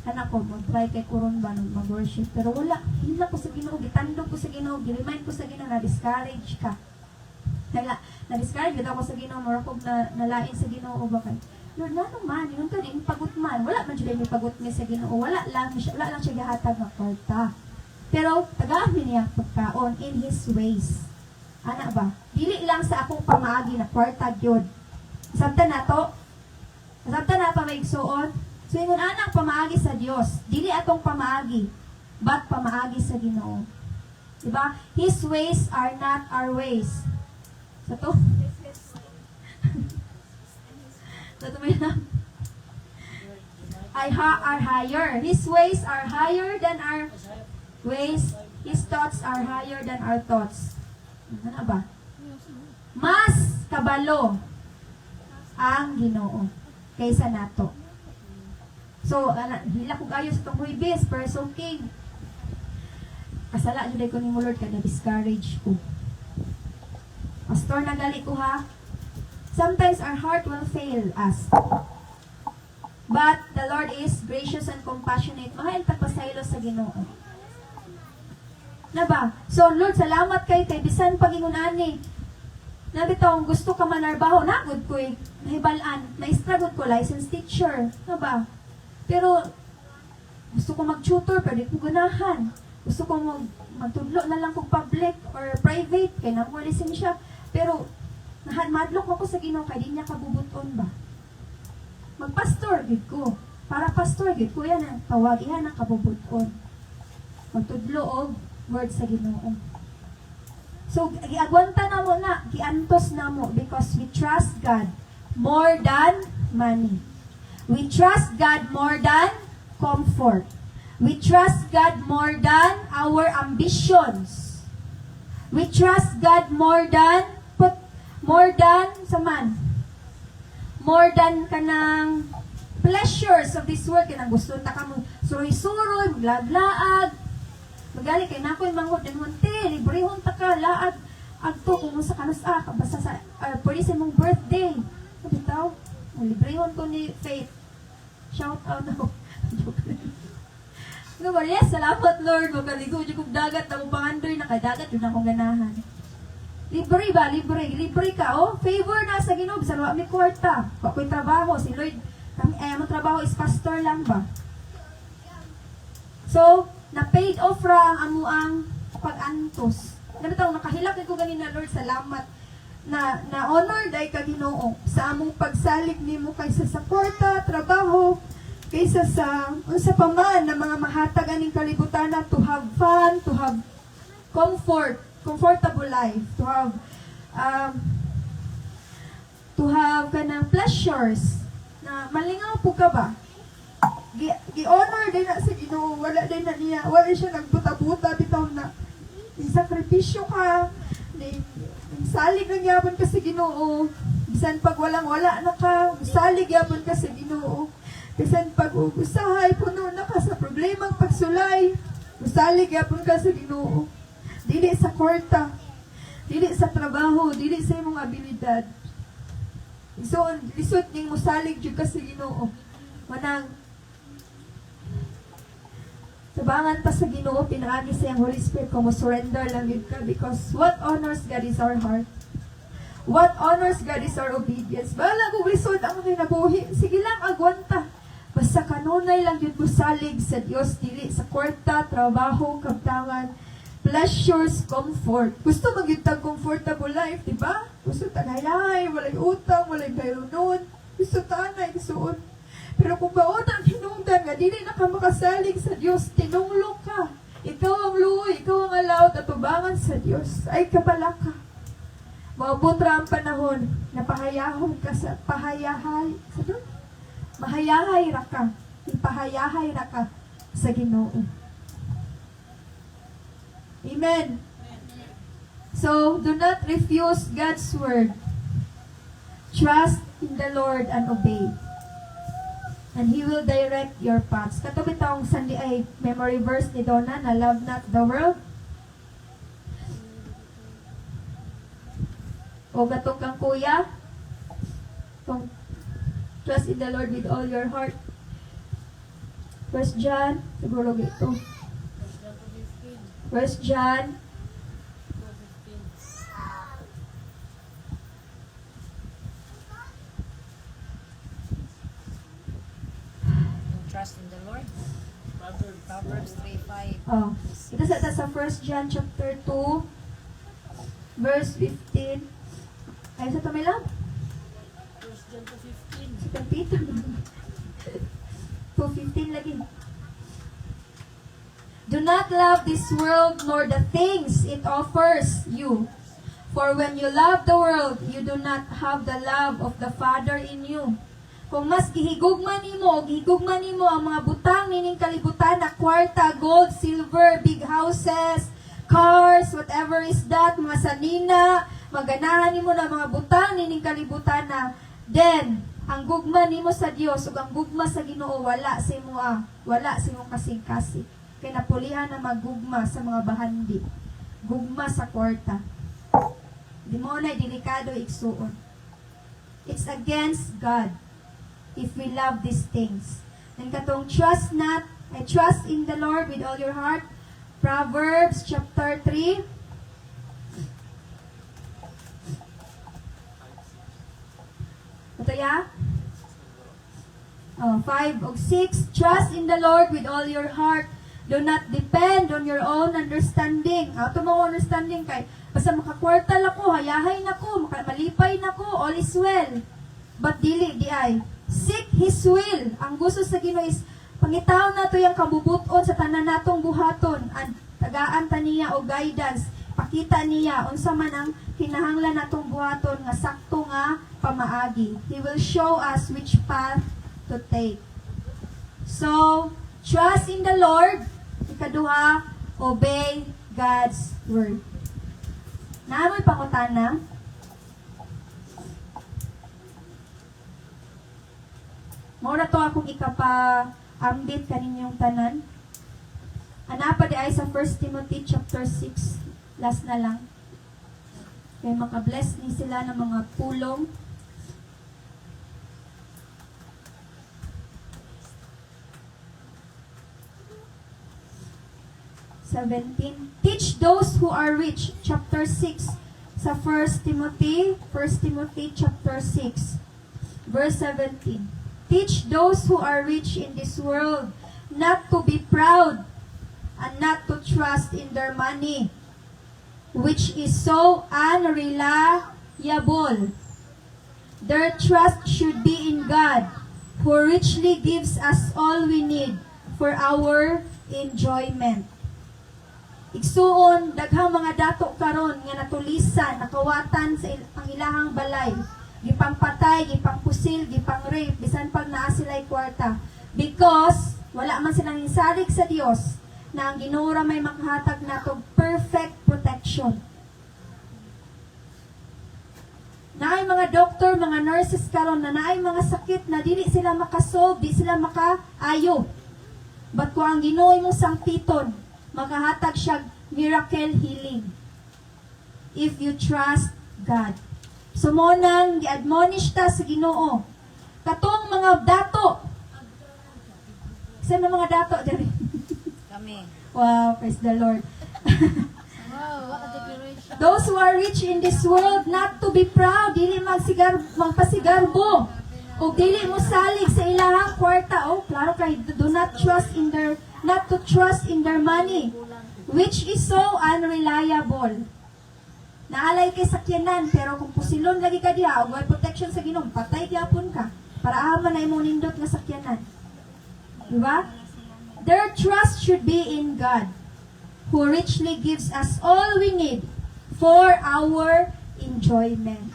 Anak ko, mag-try kay Kuron ba nung mag-worship. Pero wala, hila ko sa Ginoo, gitandog ko sa Ginoo, gi-remind ko sa Ginoo, na-discourage ka. Na-discourage yun ako sa Ginoo, marakog na nalain sa Ginoo ba kay Lord, nanong man, yun ka din, pagot man. Wala man siya may pagot mi sa Ginoo. Wala lang siya gahatag ng kwarta. Pero, tagamin niya pagkaon in His ways. Ana ba? Dili lang sa akong pamaagi na kwarta yun. Sabta na to? Sabta na pa may igsuon? So, yung anak pamaagi sa Diyos. Dili atong pamaagi. But pamaagi sa Ginoo. Diba? His ways are not our ways. Sa to? Sa to may na? Are higher. His ways are higher than our ways. His thoughts are higher than our thoughts. Ano ba? Mas kabalo ang Ginoo kaysa nato. So, hila ko kayo sa itong huibis, person king. Kasala dyan ko ni mo Lord, kada discourage ko. Pastor, nagali ko ha. Sometimes our heart will fail us. But the Lord is gracious and compassionate. Mahal pagpasaylo sa Ginoo. Na ba? So, Lord, salamat kay bisan pagingunani. Nabitaw, gusto ka manarbaho. Nagod ko eh. Nahibalaan. Naistragod ko, licensed teacher. Na ba? Pero, gusto ko mag-tutor, pero di ko ganahan. Gusto ko magtudlo na lang kung public or private, kaya na mo lisensya. Pero, madlok ako sa Ginoo, kaya di niya kabubuton ba? Magpastor, gid ko. Para pastor, gid ko yan ang tawag, yan ang kabubuton. Magtudlo og word sa Ginoo. So, giagwanta na mo na, giantos na mo, because we trust God more than money. We trust God more than comfort. We trust God more than our ambitions. We trust God more than kanang pleasures of this world. Kanang gusto ta ka mo suroy-suroy, maglaag-laag. Magali kay nakoy manghod din hunte, librehon ta ka laag adto kung sa kanas-a basta sa pwede sa mong birthday. Bitaw, librehon ko ni Faith. Shout out na. No, yes, salamat Lord. Magkaligo dyan kong dagat na mong pangandoy na kadagat. Yun akong ganahan. Libre ba? Libre ka, oh. Favor na sa Ginoo. Bisan wa mi kwarta. Wa ko'y trabaho. Si Lord, ang trabaho is pastor lang ba? So, na-paid off ra ang amuang pag-antos. Nabitaw, nakahilak ko ganin na Lord, salamat na honor dahil ka Ginoo sa among pagsalig nimo kaysa sa kwarta, trabaho, kaysa sa unsa pa man na mga mahatag aning kalibutan na to have fun, to have comfortable life, to have kanang pleasures na malingaw po ka ba? Gi-honor din na sa Ginoo, wala din na niya, wala siya nagbuta-buta bitaw na sakripisyo ka, salig lang yapon ka sa Ginoo. Bisan pag walang-wala na ka, salig yapon ka sa Ginoo. Bisan pag usahay, puno na ka sa problemang pagsulay, salig yapon ka sa Ginoo. Dili sa kwarta, dili sa trabaho, dili sa imong abilidad. So, lisod ning musalig jud ka sa Ginoo. Manang tabangan pa sa Ginoo, pinaagi sa iyang Holy Spirit kung surrender lang yun ka, because what honors God is our heart. What honors God is our obedience. Bala kung lisod ang kinabuhi, sige lang, agwanta. Basta kanunay lang yun musalig sa Dios, dili sa kwarta, trabaho, kaptangan, pleasures, comfort. Gusto magyutang comfortable life, di ba? Gusto tagaylay, walay utang, walay bayronon. Gusto tanay, gusto. Pero kung baon ang hinungdan nga, dili na ka makasalig sa Diyos, tinunglo ka. Ikaw ang luoy, ikaw ang alawat at tubangan sa Diyos. Ay kabala ka. Maabot ra ang panahon na pahayahon ka sa pahayahay. Sa doon? Mahayahay ra ka. Ipahayahay ra ka sa Ginoo. Amen. So, do not refuse God's word. Trust in the Lord and obey. and He will direct your paths. Kato bitawong Sunday ay memory verse ni Donna na love not the world. O gatong kang kuya, kung trust in the Lord with all your heart. 1 John, siguro ito. 1 John 'Don't trust in the Lord. Proverbs 3:5. Oh, ito sa 1 John chapter 2 verse 15. Ay sa Tamila? 1 John 2:15. Si Peter. 2:15 lagi. Do not love this world nor the things it offers you. For when you love the world, you do not have the love of the Father in you. Kung mas gihigugman nimo ang mga butang nining kalibutan na kwarta, gold, silver, big houses, cars, whatever is that, mga sanina, maganahan nimo na mga butang nining kalibutan na, then ang gugma nimo sa Dios ug ang gugma sa Ginoo wala sa imong kasing-kasing. Kay napulihan na maggugma sa mga bahandi. Gugma sa kwarta. Di mo na delikado igsuon. It's against God if we love these things. And katong trust in the Lord with all your heart. Proverbs chapter 3. Ito ya? 5 ug 6. Trust in the Lord with all your heart. Do not depend on your own understanding. Ito mo understanding kay basta makakwarta la ko, hayahay na ko, malipay na ko, all is well. But dili di ay. Seek His will. Ang gusto sa Ginoo is pangitaw nato yung kabubuton sa tanan natong buhaton. Ang tagaan ta niya o guidance. Pakita niya unsa man ang kinahanglan natong buhaton nga sakto nga pamaagi. He will show us which path to take. So, trust in the Lord. Ikaduha, obey God's word. Naamoy pangutana. Muna to akong ikapa-ambit kaninyong tanan. Anapa di ay sa 1 Timothy chapter 6. Last na lang. Kaya makabless ni sila ng mga pulong. Teach those who are rich. Chapter 6 sa 1 Timothy chapter 6 verse 17. Teach those who are rich in this world not to be proud and not to trust in their money, which is so unreliable. Their trust should be in God, who richly gives us all we need for our enjoyment. Igsuon, daghang mga dato karon nga natulisan, nakawatan sa ang ilahang balay. Gipangpatay, gipangpusil, gipang-rape, bisan pag naa sila'y kwarta. Because, wala man silang insalig sa Dios na ang Ginoo ra may makahatag nato perfect protection. Naay mga doktor, mga nurses karon na naay mga sakit na dili sila makasolve, di sila makaayo. But kung ang Ginoo imong sangpiton, makahatag siya miracle healing. If you trust God. So mo nang gi-admonish ta sa Ginoo. Katong mga dato. Sa mga dato diri. Kami. Wow, praise the Lord. Wow, what a declaration. Those who are rich in this world, not to be proud, dili magpasigarbo. O dili mo salig sa ilahang kwarta. Oh, klaro kay do not to trust in their money, which is so unreliable. Naalay kay sakyanan, pero kung pusilon lagi ka diha, o may protection sa Ginoo, patay gyapon ka. Para aman na imong nindot nga sakyanan. Diba? Their trust should be in God, who richly gives us all we need for our enjoyment.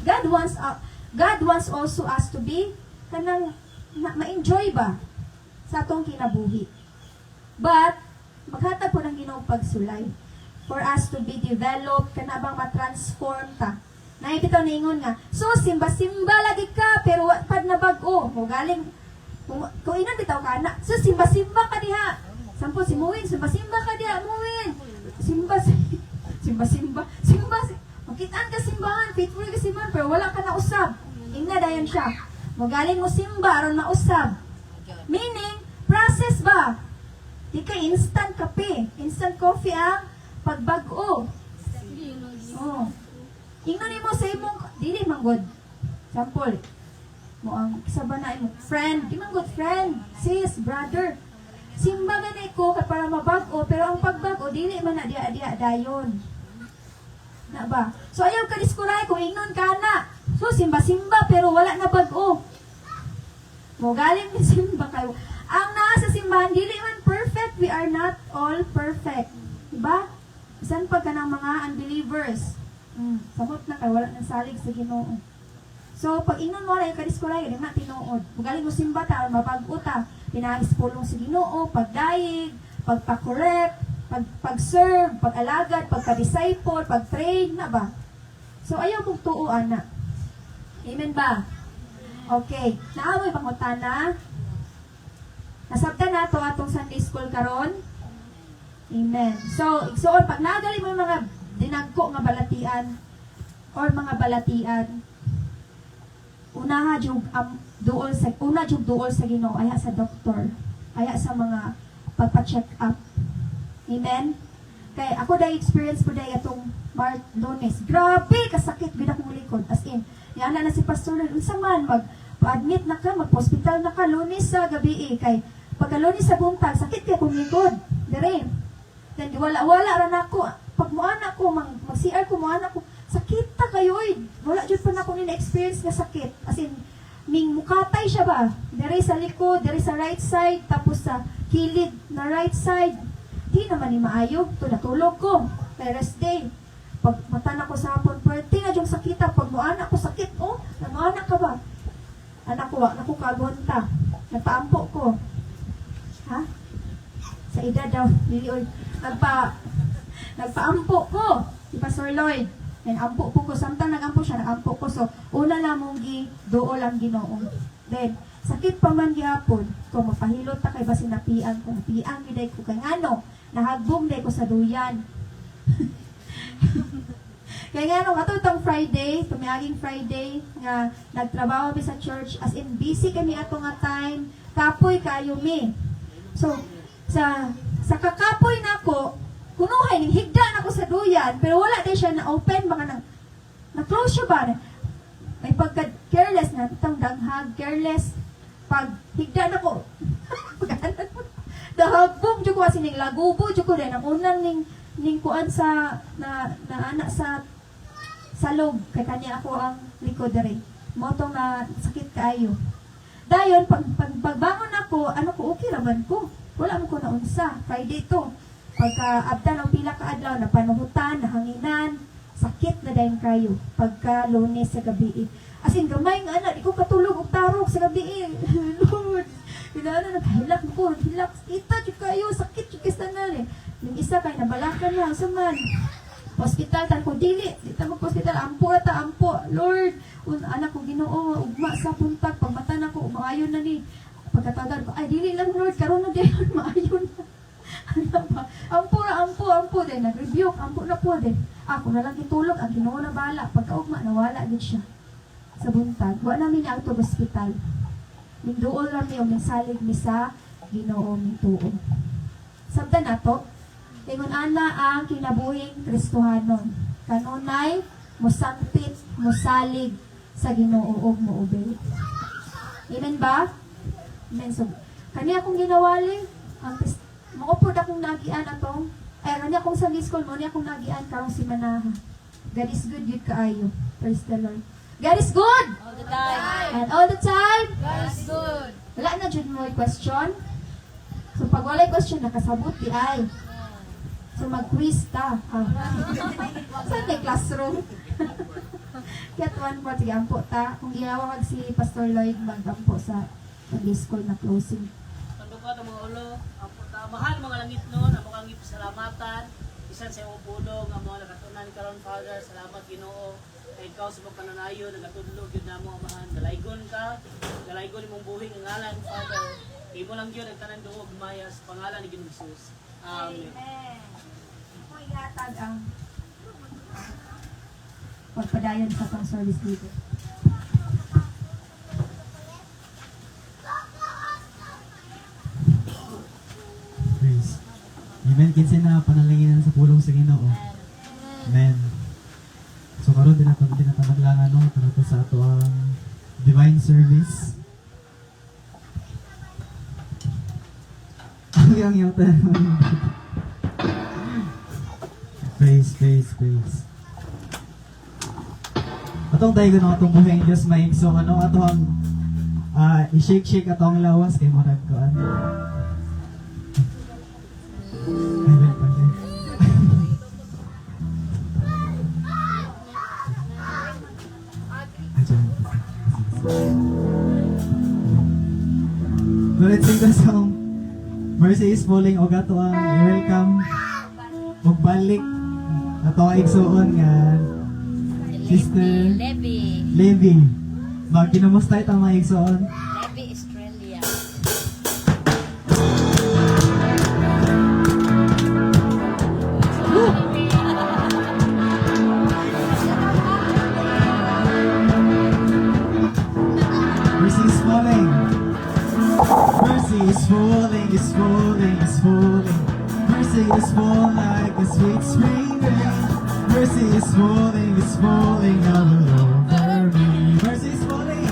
God wants also us to be kanang ma-enjoy ba sa atong kinabuhi. But maghatag po ng Ginoo pagsulay for us to be developed kana bang ma-transform ta. Naibitaw ningon nga, so simba-simba lagi ka pero pad na bag-o mo galing Kung inan bitaw ka na, so simba-simba ka diha. Sampo si Muwin, simba-simba ka diha, Muwin. Simba. Makitaan ka simbahan, faithful ka simbahan, pero wala ka na usab. Ingna dayon siya. Magaling mo simba, aron mausab. Meaning, process ba? Di ka instant kape. Instant coffee ang pagbago. Oh. Ingnan mo sa imong, dili manggod. Sample. Mo ang kasaba na imong friend. Di manggod friend. Sis, brother. Simba gani ko para mabago, pero ang pagbago, dili man na dia dayon. Na ba? So ayaw ka diskuray kung ingnon ka na. So simba-simba pero wala na bago. Mo galing ni simba kayo. Ang nasa simbahan dili man perfect. We are not all perfect. Diba? Isan pa ka ng mga unbelievers. Samot na kayo, wala nang salig sa Ginoo. So pag ingnon mo na yung kadiskulay, hindi na tinuod. Mo galing mo simba ta, mabago ta. Pinaispulong sa Ginoo, pagdaig, pagpa-correct, pag-serve, pag-alagad, pagka-disciple, pag-train, na ba? So, ayaw mong tuuan na. Amen ba? Okay. Naamoy pangutana. Nasabtan na ito atong Sunday school karon. Amen. So, pag nagali mo yung mga dinagko nga balatian or mga balatian, una jud duol sa Ginoo, aya sa doktor, aya sa mga pagpa-check up. Amen? Kaya ako dahil experience ko dahil itong Lunes. Grabe, kasakit gud akong likod. As in, yan na si Pastor, unsa man, mag-admit na ka, mag-hospital na ka, Lunes sa gabi kay pagka Lunes sa buntag, sakit kay akong likod. Dire. Then, wala ran ako. Pag muana ko, mag-CR ko, muana ko, sakit ta kayo Wala dyan pa na ako nina-experience na sakit. As in, mukatay siya ba? Dire sa likod, dire sa right side, tapos sa kilid na right side. Di naman ni maayo. Natulog ko. Kay rest day. Pag mata na ko sa hapon, pwede na yung sakita. Pag muana ko sakit, namuana ka ba? Anak ko, wak na ko kagunta. Nagpaampo ko. Ha? Sa edad daw. Nagpaampo ko. Si Pastor Lloyd. And ampo po ko. Samtang nagampo siya, nagampo ko. So, una lang mong dool ang Ginoo. Then, sakit pa man gihapon. Kung mapahilot ta kay basin napian ko. Napian giday ko kay ano. Nahagbong day ko sa duyan. Kaya nga nung atong Friday, tumiaging Friday, nga nagtrabaho mi sa church, as in busy kami ato nga time, kapoy kayo mi. So, sa kakapoy nako, kunuhay, ning higda nako sa duyan, pero wala din siya na-open, baka na-close siya ba? May pagka-careless na, itong danghag, careless, pag higda nako, dahagbong jud ko kasi ning lagubo jud ko din ang unang ning kuan sa na anak sa salog kay kanya ako ang likod dere mo tong na sakit kaayo dayon pagbangon ako okay raman ko wala mo ko na unsa Friday to pagka abdan ang pila ka adlaw na panuhutan nahanginan sakit na dayon kayo pagka Lunes sa gabi as in gamay nga ana di ko katulog og tarog sa gabi Lord Pinala naghilak ko, hilak, ita, kayo, sakit, chikis na yung isa kay nabalakan na, saman. Hospital, tan ko, dili, di ta mag-hospital, ampo, Lord, anak ko, Ginoo, ugma sa puntag, pagmata na ko, maayon na ni, pagkatagal ko, ay, dili lang, Lord, karon na din, maayon na. Ano ba? Ampo, din, nag-rebuke, ampo na po, din. Ako na lang itulog, ang Ginoo na bala, pagka-ugma, nawala din siya. Sa buntag, wala namin na hospital. Minduol rami o minsalig mi sa Ginoo mituo. Sabda na to, ingon ana ang kinabuhing Kristohanon. Kanunay, musangpit, musalig sa Ginoo ug moobey. Amen ba? Amen. So, kani akong ginawali, ang maupod akong nagian atong, kani akong Sunday school mo, ni akong nagian karong simanaha. God is good, yun kaayo. Praise the Lord. God is good! All the time. And all the time? God is good. Wala na dyan mo question. So pag wala'y question, nakasabot di ay. So mag-quiz ta. Saan may classroom? Kaya tuwan po, sige, ampo ta. Kung ginawa si Pastor Lloyd, mag-ampo sa Sunday school na closing. Tandok ka ng mga ulo, mahal mga langit nun, ang mga ngip salamatan, bisan sa imong pulong nga mga nakatunan karon Father, salamat Ginoo. Kay ikaw sa pagpananayon nagatudlo gyud namo amahan. Galaygon ka, galaygon imong buhi nga ngalan Father. Imo lang gyud ang tanan duog maya sa pangalan ni Ginoong Jesus. Amen. Amen. Ako ihatag ang pagpadayon sa pang-service leader. Praise. Amen. Kinsa na panalanginan sa pulong sa Ginoo. Amen. So karon dinatawag lang ano para sa ato ang divine service. Ang yung tanong. Praise. Atong tayo gano'n atong buhay ng Diyos maigso ano atong i-shake atong lawas kay murag ko ano. Amen pa din. Let's sing the song Mercy is Falling o gato ang welcome o balik ato ang igsuon nga Sister Levi. Levi. Magkinamusta ito mga igsuon? Levi, Australia. Mercy is falling. Mercy is falling, is falling, is falling. Mercy is falling like a sweet spring rain. Mercy is falling all over me. Mercy is falling.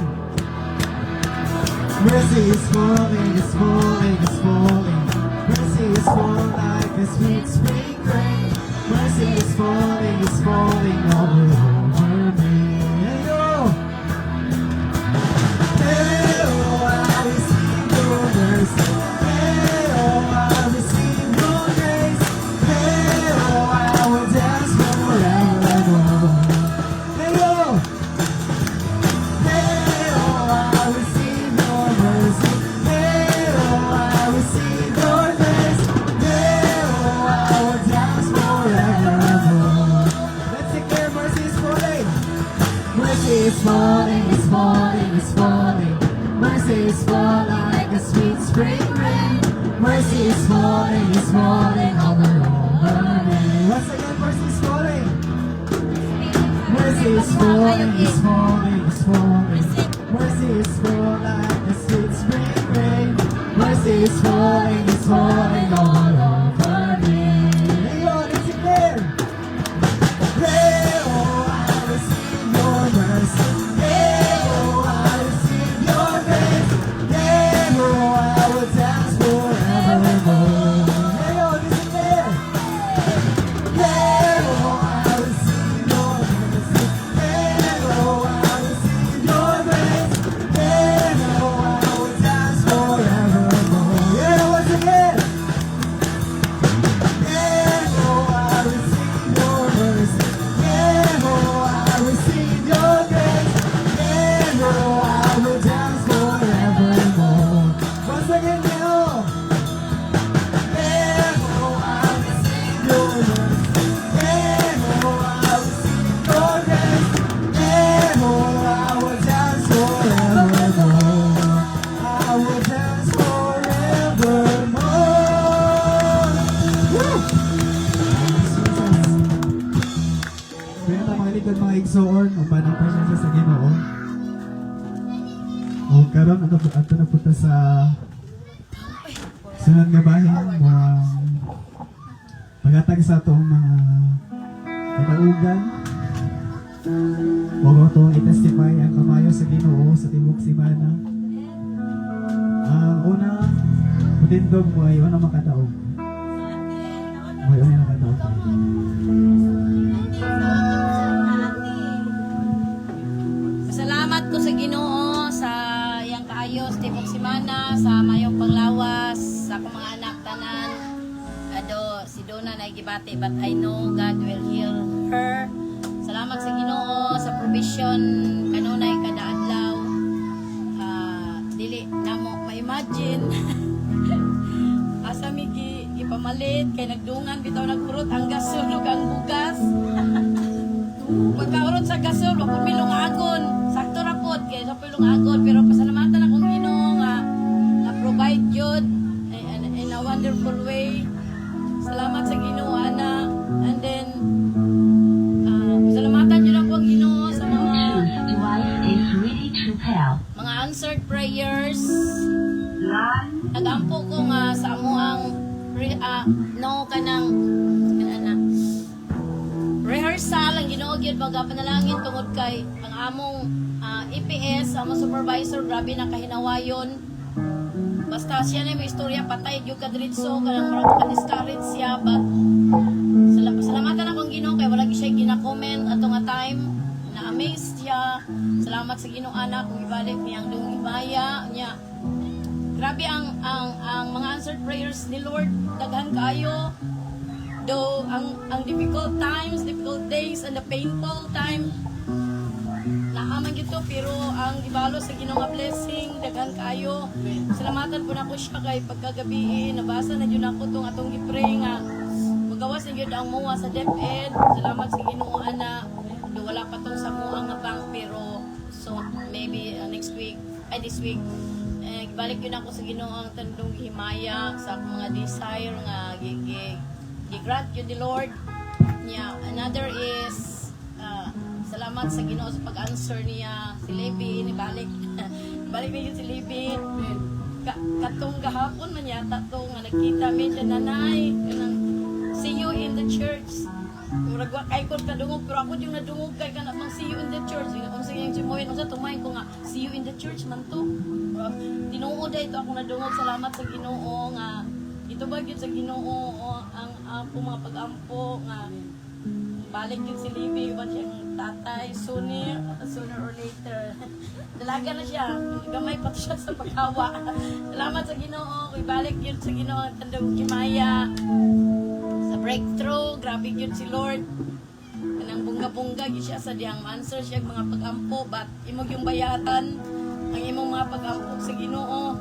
Mercy is falling, is falling, is falling. Mercy is falling like a sweet spring rain. Mercy is falling all over me. Hey, yo! Hey, oh, I receive your mercy. Hey, oh, I receive your grace. Hey, oh, I will dance forevermore. Hey, oh, hey, oh, I receive your mercy. Hey, oh, I receive your grace. Hey, oh, I will dance forevermore. Let's declare mercy is falling. Mercy is falling, is falling, is falling. Mercy is falling like a sweet spring rain. Mercy is falling all over me. Once again, mercy is falling. Mercy is falling, is falling, is falling. Mercy is falling like a sweet spring rain. Mercy is falling all over me. Hey, yo, let's declare. Hey, oh, I receive your mercy. Hey, oh, I receive your grace. Hey, oh, I will dance forevermore. Hey, oh, listen there. Hey, oh, I receive your mercy. Hey, oh, I receive your grace. Hey, oh, I will dance forevermore. Yeah, once again. Hey, oh, I receive your mercy. Hey, oh, I receive your grace. Hey, oh, I will dance forevermore. Once again, hey, oh. Hey, oh, I receive your mercy. Hey, oh, I receive your grace. Hey, oh, I will dance forevermore. I will dance forevermore. Woo! Kaya ta mga likod mga igsoon, o panang presensya sa Ginoo. O karon ato na punta sa sunod nga bahin mo ang pagatag sa atong mga kataugan. O ito i-testify ang kamayo sa Ginoo sa Timog Simana. Ang una, putindog mo ay una makataog. Mo ay una makataog. Salamat ko sa Ginoo sa iyang kaayos Timog Simana sa mayong panglawas sa akong mga anak tanan. Ado si Donna na gibati but I know God will heal her. Salamat sa Ginoo sa provision kanunay kada adlaw. Dili namo ma-imagine asa mi ipamahal pamalit kay nagdungan bitaw nagurot ang gasol ug ang bugas. Pagkaurot sa gasol, wapod milungagon. Sakto ra pod kay sa milungagon pero pasalamatan akong Ginoo nga na-provide yun in a wonderful way. Salamat sa Ginoo ana. And then pasalamatan yun ako ang Ginoo sa Bluetooth device is ready to pair. mga answered prayers. Nagampo ko nga sa amo ang kanang rehearsal ang Ginoo gyud panalangin tungod kay ang among EPS, among supervisor, grabe na kahinawayon. Basta siya na may istorya patay gyud kadritso kanang murag ka-discourage siya but salamatan akong Ginoo kay wala gyud siya gina-comment ato nga time na amazed siya. Salamat sa Ginoo anak kung ibalik niyang dung ibaya niya. Grabe ang mga answered prayers ni Lord, daghan kaayo. Though ang difficult times, difficult days, and the painful time, naaman gito, pero ang ibalo sa Ginoo nga blessing, daghan kaayo. Salamatan po na ko siya kay pagkagabi, nabasa na yun ako itong atong gipray nga. Magawas na yun ang muwa sa DepEd. Salamat sa Ginoo ana. Do wala pa tong sa muwa nga bank, pero so maybe next week, this week, balik yun ako sa Ginoo ang tandong himaya sa akong mga desire nga grant yun ni Lord. Yeah, another is salamat sa Ginoo sa pag-answer niya si Levi ni balik balik na yun si Levi katong gahapon man yata to nga nakita mi siya nanay kanang see you in the church. Murag wa kay kon kadungog pero ako yung nadungog kay kana pang see you in the church. Unsa yung simoy unsa tumayin ko nga see you in the church man to. Tinuod ito ako nadungog. Salamat sa Ginoo nga ito ba gyud sa Ginoo ang mga pag-ampo nga balik yun si Libby uban siyang tatay sooner or later. Dalaga na siya, gamay pa siya sa paghawa. Salamat sa Ginoo, ibalik yun sa Ginoo ang tandang himaya sa breakthrough. Grabe yun si Lord. Kanang bunga-bunga gyud siya sa diyang answer siya mga pag-ampo but imong yung bayaran ang imong mga pag-ampo sa Ginoo.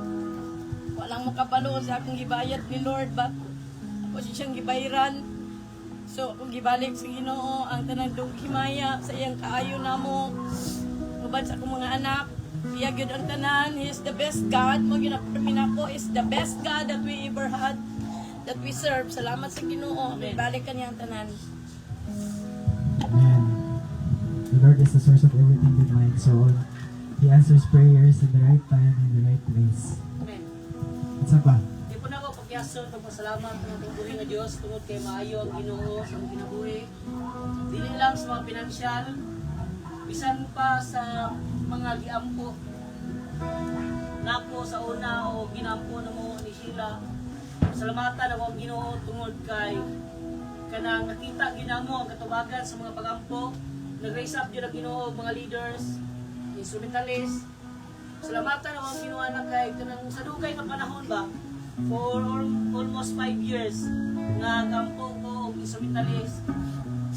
Walang makabalo sa akong gibayad ni Lord but ako siyang gibayran. So akong gibalik sa Ginoo ang tanang himaya sa iyang kaayo namo. Uban sa akong mga anak, iya gyud ang tanan. He is the best God. Mo ginapermin ako is the best God that we ever had, that we serve. Salamat sa Ginoo. Ibalik ka niya ang tanan. Amen. The Lord is the source of everything good mind soul. He answers prayers in the right time and the right place. Amen. Isa pa. Di po na ako pagyason, pagpasalamat ng ating buhay nga Diyos tungod kay maayo ang Ginoo sa mga kinabuhi. Dili lang sa mga pinansyal, bisan pa sa mga giampo nako sa una o ginampo na mo ni Sheila. Salamatan ako ang Ginoo tungod kay kanang nakita ginamo ang katubagan sa mga pagampo. Nag-raise up yun ang Ginoo mga leaders, instrumentalists. Salamatan ako ang Ginoo na kay kanang sa dugay nga panahon ba for almost 5 years nga kampo ko og instrumentalist.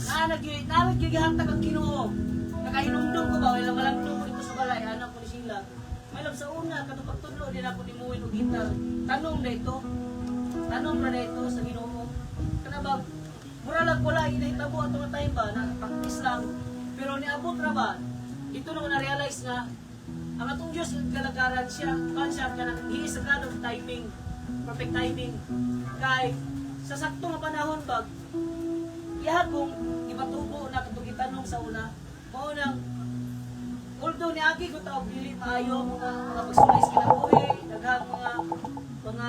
Nagyagihantag ang Ginoo. Nakahinumdum ko ba wala malangdum ko dito sa balay anak ko ni Sheila. May lab sa una kadto pagtudlo din ako nimuin og gitar. Tanong na ito. Tanong na ito sa Ginoo. Kana ba mura lang wala inahitabo ato nga time ba na practice lang. Pero niabot ra ba? Dito na ko na-realize nga ang atong Diyos galagaran siya, kanang he is a God of timing, perfect timing. Kay sa sakto nga panahon bag ihagong ipatubo na katong gitanong sa una. Mao nang although niagi ko taog dili maayo mga pagsulay sa kinabuhi, daghang mga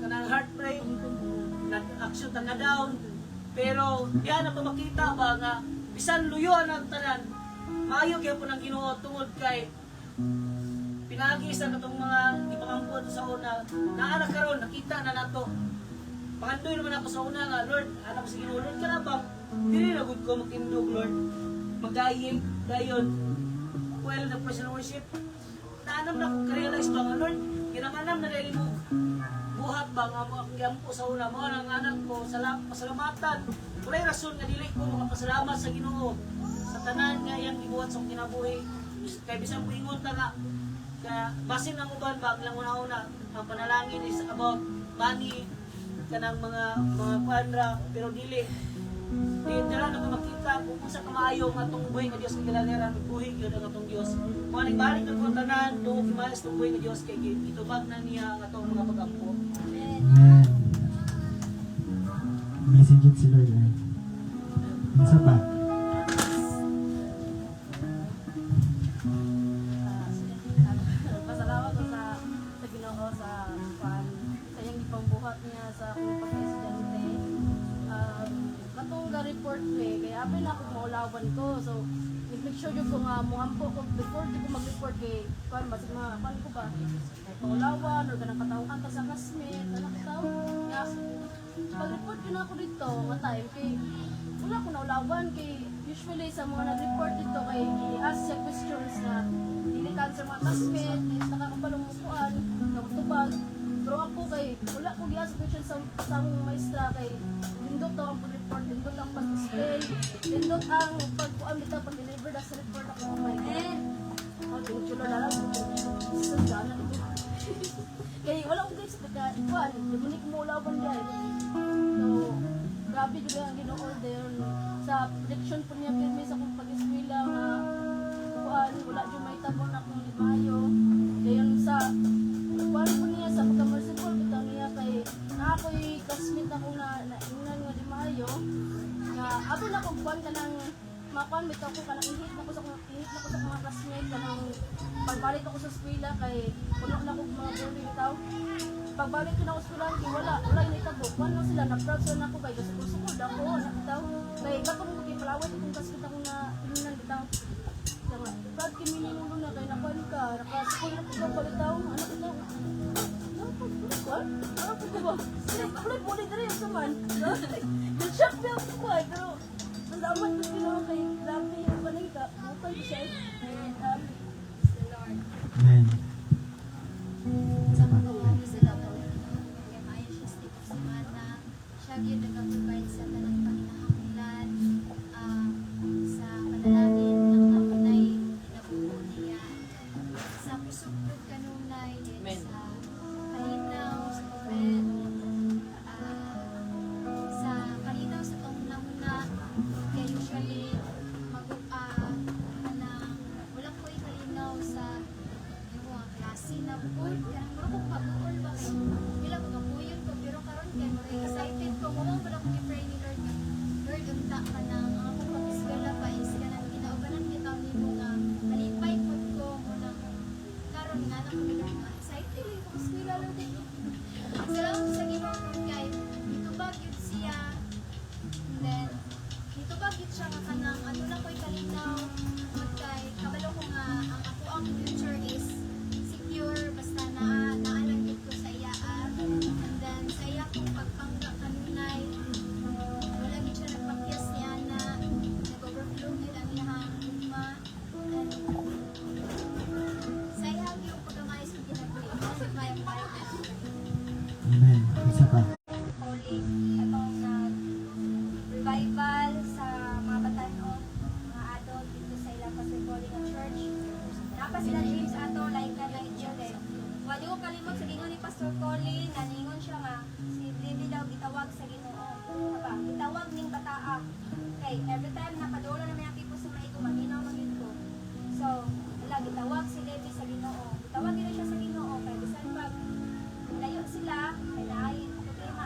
kanang heartbreak, nag-action ta na down. Pero diyan na makita ba nga bisan luyo ang tanan, maayo gyapon ang Ginoo tungod kay pinagi sa katong mga ipangampon sa una. Naa na karon nakita na nato. Pangandoy naman ako sa una nga, Lord, anak ko sa Ginoo, Lord, ka na ba? Dili na gud ko magtindog, Lord. Magdaying, dayon. Well, the personal worship. Naanam na ko ka-realize ba nga, Lord, ginamanam na dahil mo buhat ba nga akong giampo sa una. Mga nang anak ko, pasalamatan. Walay rason nga dili ko makapasalamat sa Ginoo. Sa tanan nga iyang gibuhat sa akong kinabuhi. Kaya bisang puingon ta nga, kaya basin ang uban ba, ang una-una, ang panalangin is about money, kanang mga kuandra pero dili dala na makita kung usa ka maayo nga atong buhay nga Dios kay kinahanglan buhay gyud ang atong Dios. Mo ning balik ng tanan to mas tong buhay nga Dios kay itubag na niya ang atong mga pag-ampo. Amen. Amazing yun si Lord. Ay. Isa pa. Pasalamat ko sa Ginoo sa kanyang ipambuhat niya sa akong pagka-estudyante. Katong ga-report ko kaya apil na ako maulawan ko. So, make sure ko nga muampo ko before di ko mag-report kay basig mga ko ba? Kay paulawan or kanang katawang kanta sa classmate, anak ko nga pag-report ko na ako dito, nga time kay wala ko naulawan kay usually sa mga nag-report dito kay i-ask siya questions na dili cancer mga classmate, nakakabalong mukuan, nagtubag. Pero ako kay wala ko gi-ask questions sa among maestra kay dindot daw ang pag-report, dindot ang pag-spell, dindot ang pag-kuan dito pag-deliver sa report ako. Oh my God! Oh, tinutulo na lang. Sana ito. Kaya wala ko guys, kuan, dumunik mo ulaban guys. So, grabe juga ang gino-order sa prediction po niya pirmi sa kung pag-eskwela nga kuan, wala dyan may tabon akong limayo. Dayon sa kuan po niya sa pagka-merciful bitaw niya kay na ako'y classmate ako na ingnan nga limayo nga abot na kong kuan ka ng makuan bitaw ko kanang ihit na ko sa mga classmate kanang pagbalik ako sa eskwela kay puno na ko mga bully bitaw. Pagbalik ko na ako eskwela kay wala yung itabo. Kuan mo sila na-proud sila na ako kay gusto ako na bitaw. Kay katong mo kay palawat itong classmate ako na tingnan bitaw. Nga proud kay minimo na kay nakuan ka naka-school na ko ba bitaw. Ano bitaw? Kuan? Ano ko ba? Sila bully diri sa man. Shock na ako kuan pero ang daman ko ginawa kay grabe yung panika. Bukal siya. Amen. Isa pa. Siya yun nag-provide sa tanang panginahanglan sa panalangin ng napunay nabuo niya sa pusok kanunay sa kalinaw sa papel sa kalinaw sa tong namuna kaya usually wala ko kalinaw sa yung mga klase na bukol karang marunong pag-bukol ba bilang magapuyon ko pero karon kay mo excited ko mo wala ko i-pray ni Lord Lord unta ka na ang akong pag-eskwela pa is ka nang ginaubanan kita nimo nga malipay pod ko mo lang karon nga na kami nga excited ko eskwela lang din salamat sa Ginoo kay itubag yun siya and then itubag yun siya nga kanang ano na ko'y kalinaw kay kabalo ko nga ang ako ang future is secure basta naalang yun ko sa iyaan and then sa iya kong pagpangga kanunay wala gid siya nagpakyas ni Ana nag-overflow gid ang iyang luma and sa iya yung pagkamay sa ginagawa may Amen. Isa pa. calling atong revival sa mga batanon mga adult dito sa ilang Pastor Calling at Church. Napa sila James ato like na lang children. Wadi ko kalimot sa gingon ni Pastor Calling naningon siya nga si Lily daw gitawag sa Ginoo. Aba, gitawag ning bataa. Okay, every time napadula na may people sa maigo maminaw magid ko. So, wala gitawag si Levi sa Ginoo. Gitawag nila siya sa Ginoo kay bisan pag layo sila kay naay problema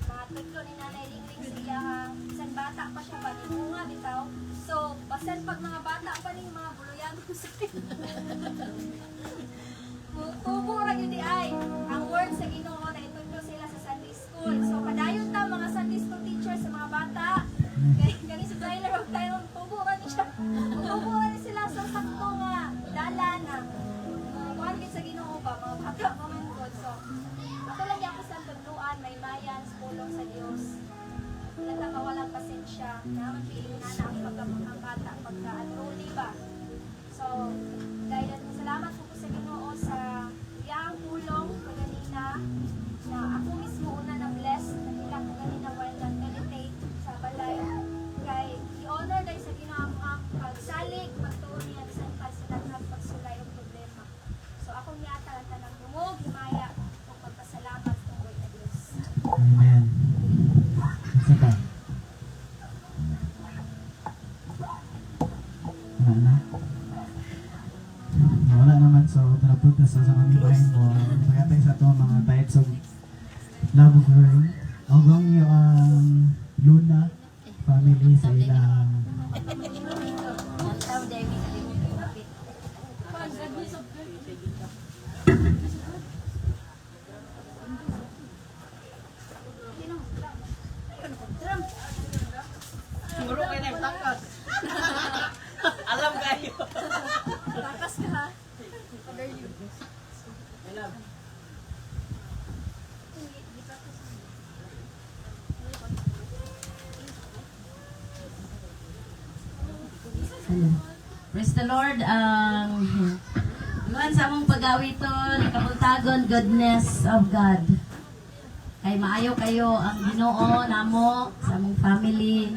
mga tutlo ni Nanay Ringling sa iyahang isang bata pa siya ba, bunga bitaw. So, basan pag mga bata pa ning mga buluyan ko sa tubo ra gyud di ay ang word sa Ginoo na itudlo sila sa Sunday school. So, padayon ta mga Sunday school teachers sa mga bata. Kani si Tyler og tayo tubo ra ni siya. Tubo ra ni sila sa sakto nga dala na. Kuan gid sa Ginoo ba mga bata pa man gud. So, ato lang ako sa tudluan may bayan sa pulong sa Dios. Nagkakawalang pasensya naman piling na ang paggamot ng bata pagka-unruly ba. So, dahil salamat po sa Ginoo sa iyang tulong kanina na ako mismo una na bless na nila ko kanina while nag-meditate sa balay. Kay i-honor dahil sa Ginoo ang pagsalig, pagtuon niya sa daghang pagsulay ang problema. So, ako niya talaga ng dumog, himaya kung pagpasalamat tungkol na Diyos. Amen. Isa pa. Wala na. Wala naman, so tanapod na sa kami bahin mo. Pagkatay sa ito mga types of love girl. Hanggang yung Luna family sa ilang Ang tao dahil may kalimutan kapit. Siguro kayo na yung takas. Alam kayo. Takas ka ha. I love. Praise the Lord. Luan sa among pag-awiton, kabuntagon, goodness of God. Kay maayo kayo ang Ginoo namo sa among family.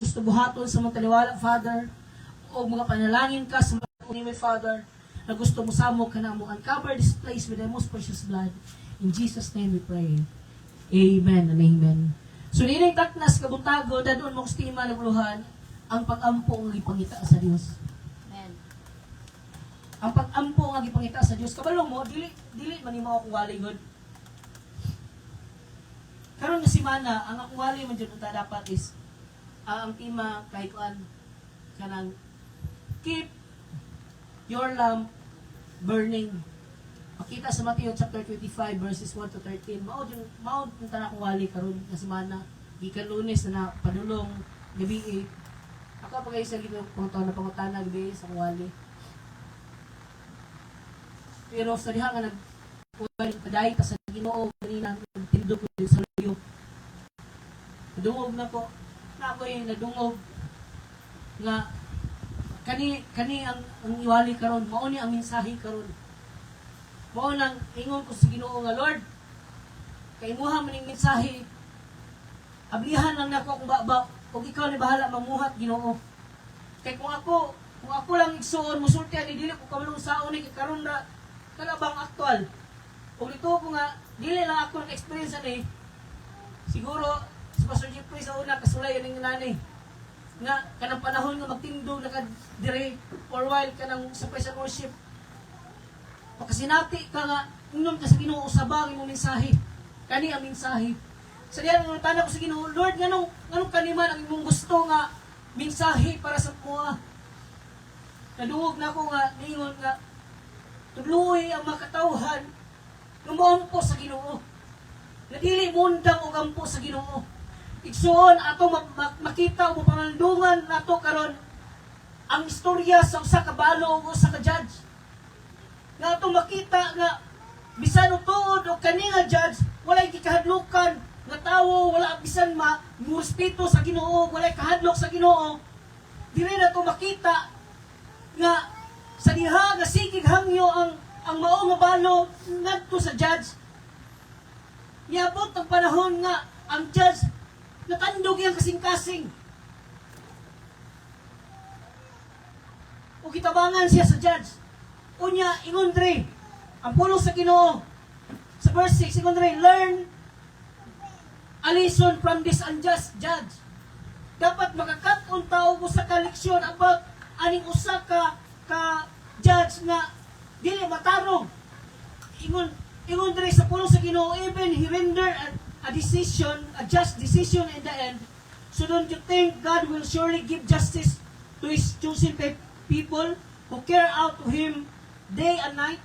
gusto buhaton sa mga taliwala, Father, o mga panalangin ka sa mga name, Father, na gusto mo samog ka na mo, uncover this place with the most precious blood. In Jesus' name we pray. Amen and amen. So, nining taknas kabutago, dadon mong stima ng uluhan, ang pag-ampo ang ipangita sa Diyos. Amen. Ang pag-ampo ang ipangita sa Diyos. Kabalong mo, dili man mo akong wali good. Karon nga simana, ang akong wali man dyan dapat is, ang tima kahit kuan kanang keep your lamp burning. Makita sa Matthew chapter 25 verses 1 to 13. Mao yung tanan akong wali karon nga semana, gikan Lunes na padulong gabi. Ako pagay sa gito pangutana gabi sa akong wali. Pero sa diha nga nagkuan paday ta sa Ginoo kanina tindog ko sa luyo. Nadungog na ko. Na ako'y nadungog nga kani ang iwali karon, mao ni ang mensahe karon. Mao nang ingon ko sa Ginoo nga Lord, kay imuha man ning mensahe. Ablihan lang nako kung ba ug ikaw ni bahala mamuhat Ginoo. Kay kung ako lang igsuon musulti ani dili ko kabalong saon ni karon na kalabang aktual. Ug dito ko nga dili lang ako ng experience ani. Siguro si Pastor Jeffrey sa una kasulay ning nani nga kanang panahon nga magtindog na dire for while kanang sa praise and worship. Pagkasinati ka nga inom ka sa Ginoo usabang imong mensahe. Kani ang mensahe. Sa diyan nga tanong ko sa Ginoo, Lord, nganong kaniman ang imong gusto nga mensahe para sa kuha. Nadungog na ako nga niingon nga tuluoy ang makatawhan lumuampo sa Ginoo. Nadili mundang og ampo sa Ginoo. Igsuon ato makita o pangalundungan nato karon ang istorya sa usa ka balo o usa ka judge. Nga ato makita nga bisan tuod o kani nga judge walay gikahadlukan nga tawo, wala bisan respeto sa Ginoo, walay kahadlok sa Ginoo. Dili na to makita nga sa diha nga sigig hangyo ang mao nga balo ngadto sa judge. Niabot ang panahon nga ang judge natandog yung kasing-kasing. O kitabangan siya sa judge. Unya, ingon dre, ang pulong sa Ginoo. Sa verse 6, ingon dre, learn a lesson from this unjust judge. Dapat makakat-on tao ko sa kaleksyon about aning usa ka judge nga dili matarong. Ingon dre sa pulong sa Ginoo, even he rendered a just decision in the end. So don't you think God will surely give justice to His chosen people who care out to Him day and night?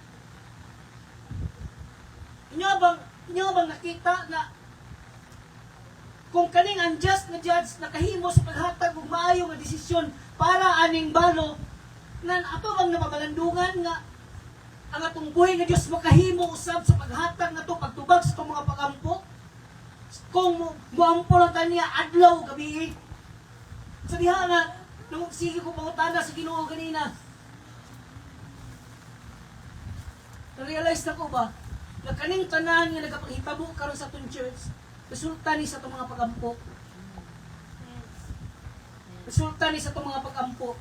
Inyo bang nakita na kung kaning unjust na judge nakahimo sa paghatag og maayo nga desisyon para aning balo, nan ato bang nababalandungan nga ang atong buhay nga Dios makahimo usab sa paghatag nato pagtubag sa itong mga pagampo? Kung muampo lang taniya adlaw gabi. Sa diha nga nung sige ko pangutana sa Ginoo ganina. Na-realize na ko ba na kaning tanan nga nagapanghitabo karon sa atong church, resulta ni sa itong mga pagampo. Resulta ni sa itong mga pagampo.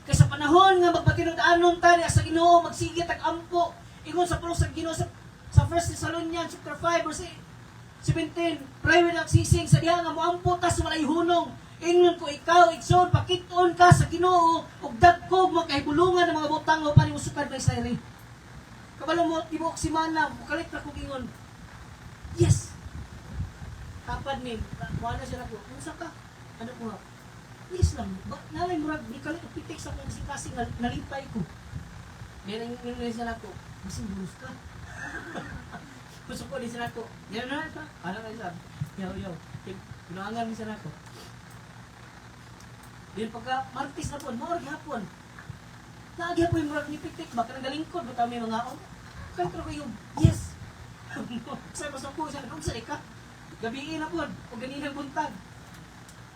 Kaya sa panahon nga magpatinod-anon tani sa Ginoo magsige tag-ampo, ingon sa pulong sa Ginoo sa 1 Thessalonians chapter 5 verse 17, pray without ceasing. Sa diha nga moampo ta sa walay hunong. Ingon ko ikaw igsoon pakit-on ka sa Ginoo ug dagko makahibulungan ng mga butang o pani musukad may sayri. Kabalo mo tibok si mana bukalit na ko gingon. Yes. Tapad ni, wala siya nako. Unsa ka? Ano ko? Yes lang. Nalay murag ni kalit pitik sa kong kasi nalipay ko. Meron yung siya nako. Masin bulus ka. Gusto ko din siya nako. Yan na ito. Ano na siya? Yo. Pinuangan siya nako. Then pagka Martis na po, morag hapon. Naagya po yung murag ni pitik. Baka nagalingkod. Bata may mga kanto ko yung yes. Sa masok ko siya. Kung saan ka? Gabiin na po. O ganinang buntag.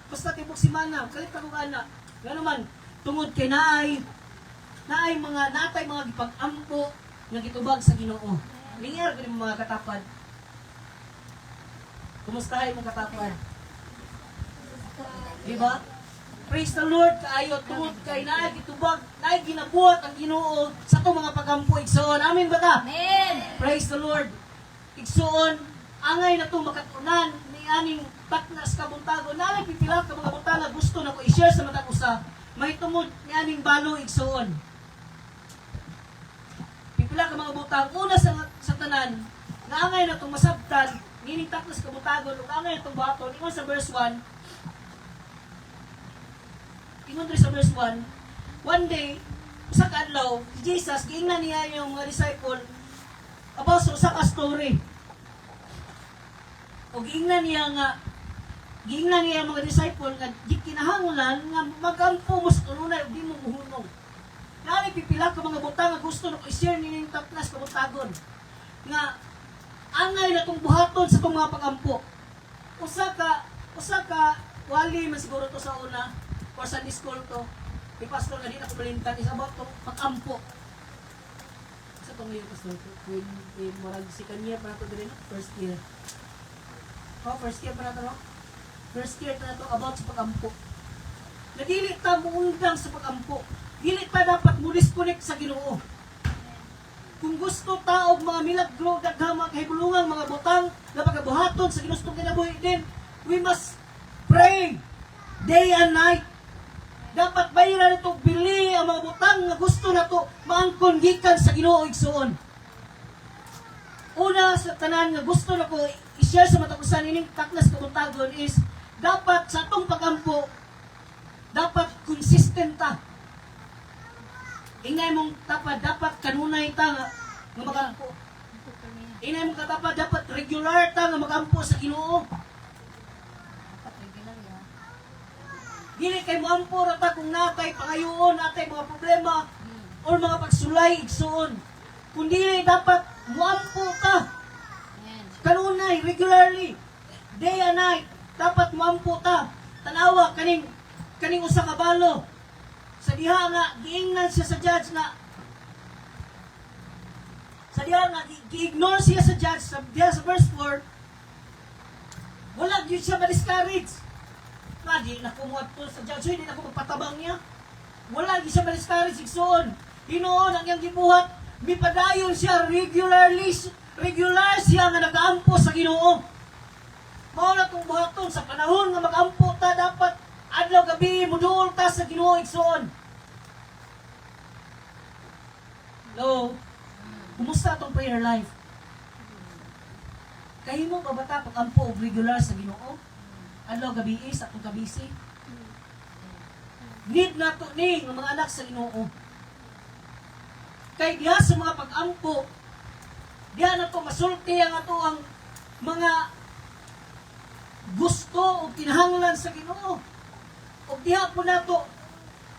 Basta tibok si mana. Kalit ako ana. Nga naman, tungod kay naay mga gipag-ampo nga gitubag sa Ginoo. Lingar ko mga katapad. Kumustahay mo katapad? Diba? Praise the Lord, kaayo tungod kay naay gitubag, naay ginabuhat ang Ginoo sa itong mga pagampo igsoon. Amen ba ta? Amen. Praise the Lord. Igsoon, angay na itong makatunan ni aning taknas kabuntago. Nalay pipila ka mga buntag nga gusto na ko i-share sa matag usa. May tungod ni aning balo igsoon. Pipila ka mga butang una sa tanan nga angay na itong masabtan nining taknas kabuntago ug angay na itong baton ingon sa verse 1. Ingon diri sa verse 1, one day, usa ka adlaw, si Jesus, giingnan niya yung mga disciple about sa usa ka story. O giingnan niya ang mga disciple nga di kinahanglan nga magampo mo sa kanunay ug di mo muhunong. Nari pipila ka mga butang nga gusto na i-share nining tapnas kabutagon nga angay na tong buhaton sa tong mga pagampo. Usa ka wali man siguro to sa una or Sunday school to, ni pastor nga di na ko balintan is about tong pagampo. Sa tong yung pastor to, when marag si kanya pa nato diri no, first year. First year pa nato no? First year pa nato about sa pagampo. Nadili ta muundang sa pagampo. Dili ta dapat mo disconnect sa Ginoo. Kung gusto ta og mga milagro daghang mga kahibulungang mga butang na pagabuhaton sa ginustong kinabuhi din, we must pray day and night. Dapat bayaran ito bili ang mga butang nga gusto na to maangkon gikan sa Ginoo igsoon. Una sa tanan nga gusto na ko i-share sa matapusan ining taknas kabuntagon is dapat sa atong pagampo dapat consistent ta. Ingay mong tapad dapat kanunay ta nga magampo. Ingay mong katapad dapat regular ta nga magampo sa Ginoo. Dili kay moampo ra ta kung natay pangayoon, natay mga problema or mga pagsulay igsoon. Kung dili dapat moampo ta. Kanunay, regularly, day and night, dapat moampo ta. Tanawa kaning usa ka balo. Sa diha nga giingnan siya sa judge na gi-ignore siya sa judge sa diha sa verse 4. Wala gyud siya ma-discourage. Nga, di na kumuha to sa judge, di na ko magpatabang niya. Wala, di siya ma-discourage, igsoon. Hinoon, ang iyang gibuhat, mipadayon siya regular siya nga nag-aampo sa Ginoo. Mao na itong buhaton, sa panahon nga mag-ampo ta, dapat adlaw gabi, muduol ta sa Ginoo, igsoon. Hello? Kumusta itong prayer life? Kahimo ba bata pag-ampo og regular sa Ginoo? Adlaw gabi sa atong kabisi. Need na to ni ng mga anak sa Ginoo. Kay diha sa mga pag-ampo, diha na to masulti ang ato ang mga gusto o kinahanglan sa Ginoo. O diha po na to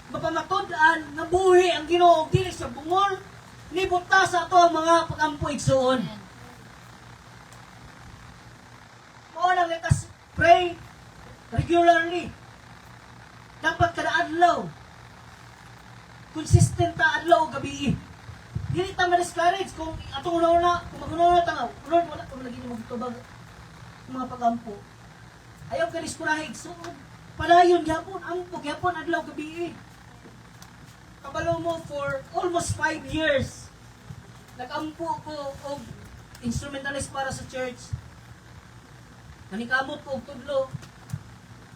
mapamatod-an na buhi ang Ginoo dili sa bungol ni buta sa ato ang mga pag-ampo igsoon. Mao nang letas pray regularly. Dapat kada adlaw. Consistent ta adlaw o gabi. Dili ta ma-discourage kung atong una kung mag-una ta nga, Lord, wala ko lagi mo gitubag mga pagampo. Ayaw ka diskurahin so padayon gyapon ampo gyapon adlaw gabi. Kabalo mo for almost 5 years. Nag-ampo ko og instrumentalist para sa church. Nanikamot ko og tudlo.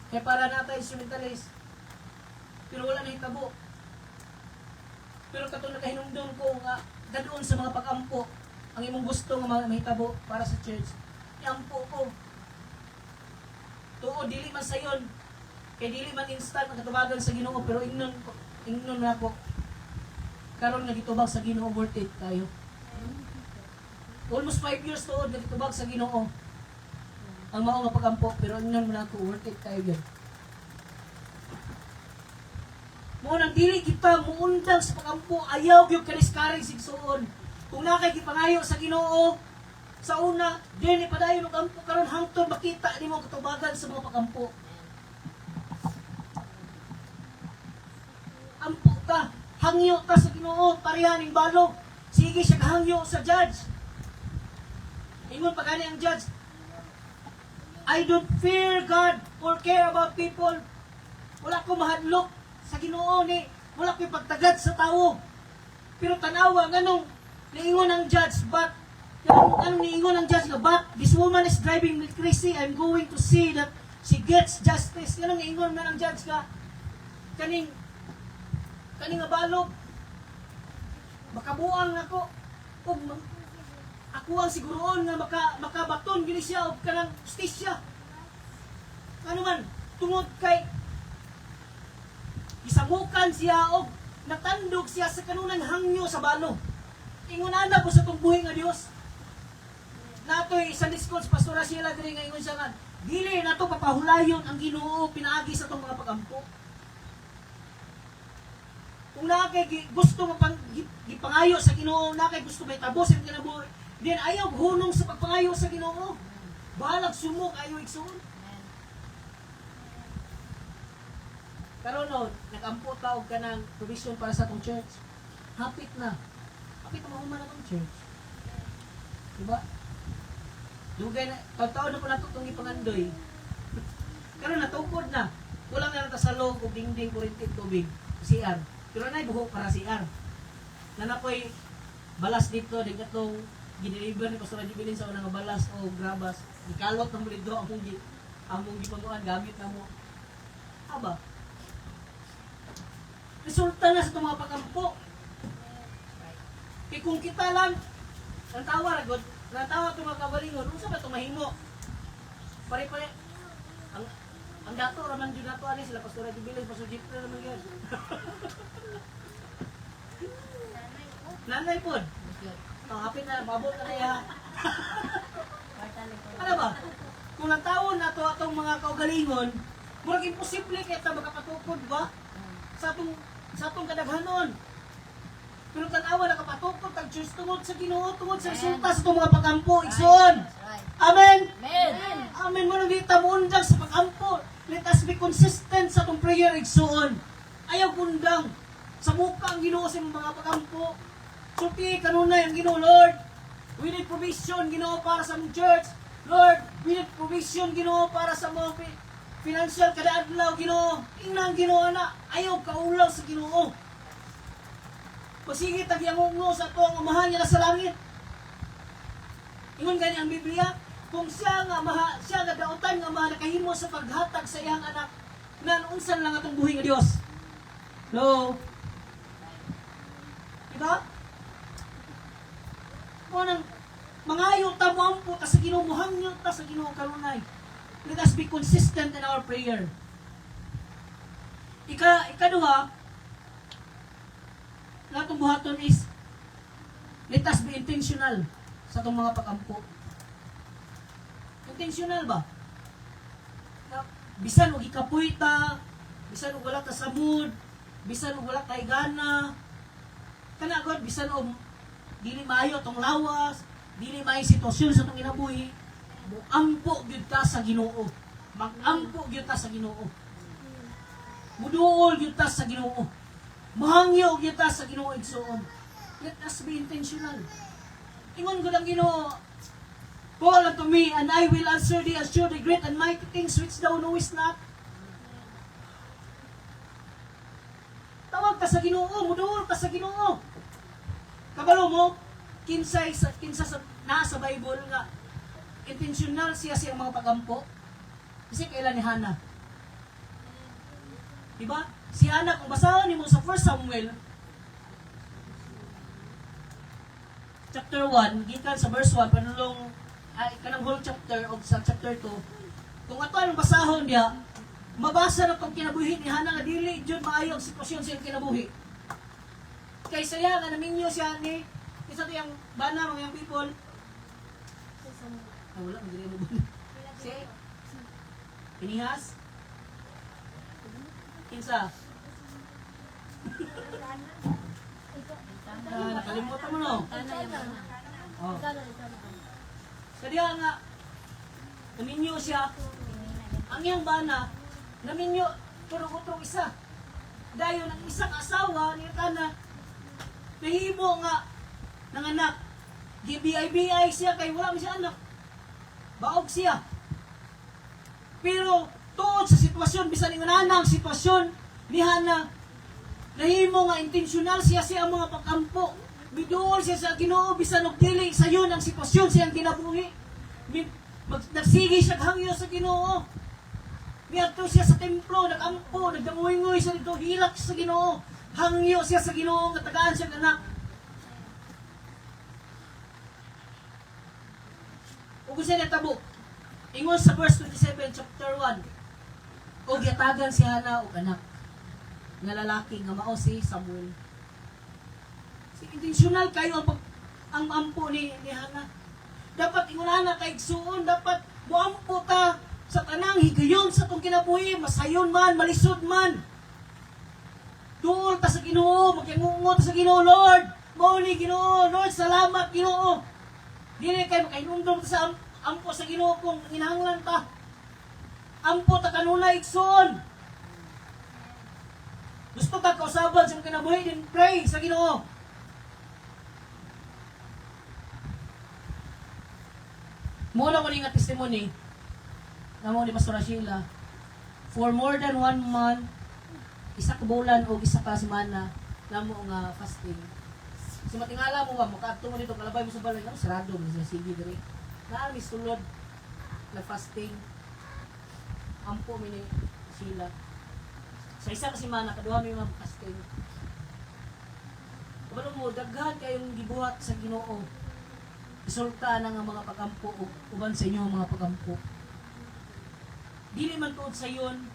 Kaya para natay instrumentalist. Pero wala na hitabo. Pero katong nakahinumdum ko nga gadoon sa mga pag-ampo ang imong gusto nga mahitabo para sa church. Iampo ko. Tuod dili man sayon. Kay dili man instant ang katubagan sa Ginoo pero ingnon na ako. Karon nga gitubag sa Ginoo worth it kayo. Almost 5 years tuod nga gitubag sa Ginoo. Ang mao nga pagampo pero ingnon man ako worth it kayo gyud. Mo nang dili kita muundang sa pagampo ayaw gyud ka discourage sigsuon. Kung nakay gipangayo sa Ginoo sa una dili padayon og ampo karon hangtod makita nimo katubagan sa mga pagampo. Ampo ka, hangyo ka sa Ginoo pareha ning balo. Sige siya kahangyo sa judge. Ingon pa gani ang judge. I don't fear God or care about people. Wala ko mahadlok sa Ginoo ni, wala ko pagtagad sa tao. Pero tanawa nganong niingon ang judge, but anong niingon ang judge nga, but this woman is driving me crazy. I'm going to see that she gets justice. Ganun niingon na ng judge nga kaning abalog makabuang ako ug ako ang siguroon nga makabaton gini siya og kanang justisya. Ano man tungod kay gisamukan siya og natandog siya sa kanunang hangyo sa balo. Ingon ana ko sa tong buhi nga Dios. Natoy Sunday school sa pastora sila diri nga ingon siya nga dili nato papahulayon ang Ginoo pinaagi sa tong mga pagampo. Kung nakay gusto mo gipangayo sa Ginoo, nakay gusto may tabos ang kinabuhi, then ayaw hunong sa pagpangayo sa Ginoo. Balag sumok ayaw igsoon. Karon no, nagampo ta og kanang provision para sa atong church. Hapit na. Hapit na mahuman atong church. Diba? Dugay na, taon na po nato itong ipangandoy. Karon natukod na. Kulang na nata sa loob o dingding kurintit tubig. CR. Pero na buhok para CR. Nanapoy balas dito, din katong gideliver ni Pastor Jibilin sa unang balas o grabas. Ikalot na mo dito among gipanguan gamit na mo. Aba. Resulta na sa itong mga pagampo. Kung kita lang, ang tawa ragod, natawa itong mga kabalingon, kung saan ba ito mahimo? Pare-pare, ang dato, raman dyan nato, ali sila, Pastor Jibilin, Pastor Jibilin naman yun. Nanay po. Hapit na, mabot na niya. Ano ba? Kung natawon na ito atong mga kaugalingon, murag imposible kita makapatukod ba? Sa atong kadaghanon. Pero tanawa nakapatukod, tag-choose tungod sa Ginoo, tungod sa resulta sa itong mga pagampo, igsoon. Amen? Amen. Amen mo nang dita mo undang sa pagampo. Let us be consistent sa itong prayer, igsoon. Ayaw kundang. Sa muka ang Ginoo sa mga pagampo. Sulti kanunay ang Ginoo, Lord. We need provision, Ginoo, para sa mong church. Lord, we need provision, Ginoo, para sa mga financial kada adlaw, Ginoo. Ingnan Ginoo na ayaw kaulaw sa Ginoo. Pasigit ang yangungo sa to ang amahan niya na sa langit. Ingon gani ang Biblia, kung siya nga dautan nga maha nakahimo sa paghatag sa iyang anak, nan unsan lang atong buhi nga Dios. No. Diba? Nang mangayo ta mo ampo ta sa Ginoo, muhangyo ta sa Ginoo kanunay. Let us be consistent in our prayer. Ikaduha, na itong buhaton is, let us be intentional sa itong mga pagampo. Intentional ba? Na, bisan o ikapoy ta, bisan o wala ta sa mood, bisan o wala ta gana, kanagod, bisan o dili maayo itong lawas, dili maayo sitwasyon sa itong inabuhi, muampo gyud ta sa Ginoo. Magampo gyud ta sa Ginoo. Muduol gyud ta sa Ginoo. Mahangyo gyud ta sa Ginoo igsoon. Let us be intentional. Ingon gud ang Ginoo, call unto me and I will answer thee, and show thee great and mighty things which thou knowest not. Tawag ka sa Ginoo, muduol ka sa Ginoo. Kabalo mo, kinsa sa nasa Bible nga intentional siya siyang mga pagampo. Kasi kailan ni Hannah. Diba? Si Hannah, kung basahan niyo sa 1 Samuel, chapter 1, gikan sa verse 1, panulong, kanang whole chapter, o sa chapter 2, kung ato anong basahon niya, mabasa na itong kinabuhi ni Hannah, nga dili, dyan maayong sitwasyon siyang kinabuhi. Kay saya, nga naminyo siya ni, isa ito yung bana, mga yung people, wala, hindi mo ba? Si? Pinihas? Kinsa? Nakalimutan mo no? Oh. Kaya nga, naminyo siya. Ang iyang bana, naminyo, turong-utrong isa. Dahil ang isang asawa, niya na, nahimo nga, ng anak. GBI siya, kay wala mo siya anak. Baog siya. Pero tuod sa sitwasyon, bisan yung nanang sitwasyon, niha na nahimo nga intensyonal siya ang mga pagkampo. Biduol siya sa Ginoo, bisan og dili sa yun ang sitwasyon siyang kinabuhi. Nagsigi siya hangyo sa Ginoo. Miadto siya sa templo, nagampo, nagdangoy-ngoy siya dito, hilak siya sa Ginoo. Hangyo siya sa Ginoo, nga tagaan siya anak. Ug siya natabo. Ingon sa verse 27, chapter 1. O yatagan si Hana og anak nga lalaki nga mao si Samuel. Si intentional kayo ang ampo ni Hana. Dapat ingunahan kay igsuon, dapat moampo ta sa tanang higayon sa tong kinabuhi, masayon man, malisod man. Duol ta sa Ginoo, magyangungot sa Ginoo, Lord. Mao ni Ginoo, Lord, salamat Ginoo. Dili kay makainumdum sa ampo sa Ginoo kung ginahanglan ta. Ampo ta kanunay igsoon. Gusto ka kausaban sa kinabuhi din pray sa Ginoo. Muna ko nga testimony namo ni Pastor Sheila. For more than 1 month, isa ka bulan o isa ka semana namo nga fasting. So matingala mo ba makaadto mo dito kalabay mo sa balay, no? Sarado mo sa sige diri. Na mi sulod na fasting. Ampo mi ni Sheila. Sa isa ka semana kaduha mi mga fasting. Kabalo mo daghan kayong gibuhat sa Ginoo. Resulta na nga mga pagampo uban sa inyo mga pagampo. Dili man tuod sa yon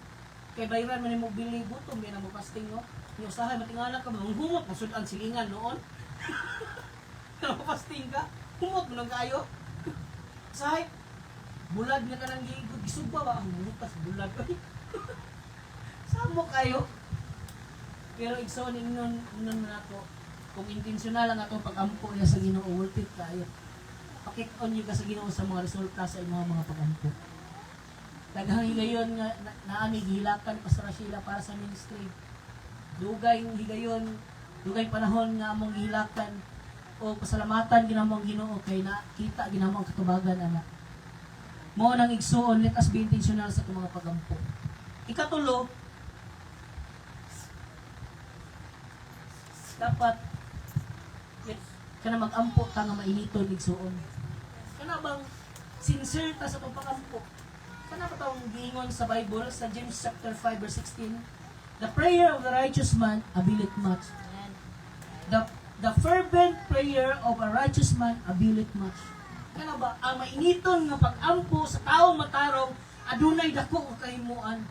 kay bayran man mo bili gutom yan ang fasting no. Ni usahay matingala ka manghumot mo sudan silingan noon. Fasting ka, humot mo lang kayo. Usahay bulag na kanang gisugba ba ang butas bulag ay. Samo kayo. Pero igsoon ingnon nato kung intentional lang atong pagampo niya sa Ginoo worth it kayo. Pakit-on nyo ka sa Ginoo sa mga resulta sa inyong mga pagampo. Daghang higayon nga naami gihilakan Pastor Sheila para sa ministry. Dugay higayon, dugay panahon nga among gihilakan o pasalamatan ginamong Ginoo kay nakita ginamong katubagan ana. Mao nang igsuon, let us be intentional sa itong mga pagampo. Ikatulo, dapat kana mag-ampo ta nga mainiton igsuon. Kana bang sincere ta sa itong pagampo? Kana ba tawang giingon sa Bible sa James chapter 5 verse 16? The prayer of the righteous man availeth much. The fervent prayer of a righteous man availeth much. Kana ba ang mainiton nga pag-ampo sa taong matarong adunay dako nga kahimuan.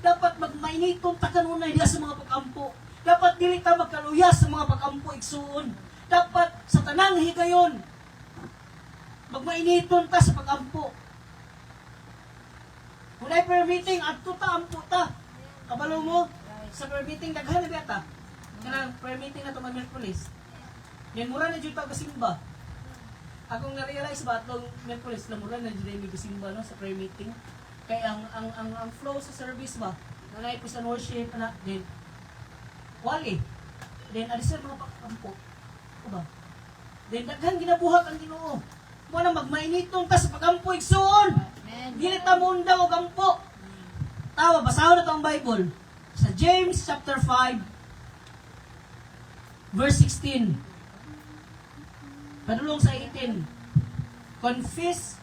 Dapat magmainiton ta kanunay diha sa mga pag-ampo. Dapat dili ta magkaluyas sa mga pag-ampo igsuon. Dapat sa tanang higayon magmainiton ta sa pag-ampo. Kung ay prayer meeting, adto ta, ampo ta. Kabalo mo, sa prayer meeting, daghan na biyata. Kanang prayer meeting na ito mag-Merkulis. Yan, mura na dyan pag-simba. Akong na-realize ba, itong Merkulis, na mura na dyan may gasimba no, sa prayer meeting. Kaya ang flow sa service ba, nanay po sa worship, na, then, wali. Then, adisir mga pag-ampo. Diba? Then, daghan ginabuhat ang Ginoo. Mo na magmainitong ta sa pagampo igsuon. Dili ta munda og ampo. Tawa basahon na to ang Bible sa James chapter 5 verse 16. Padulong sa 18. Confess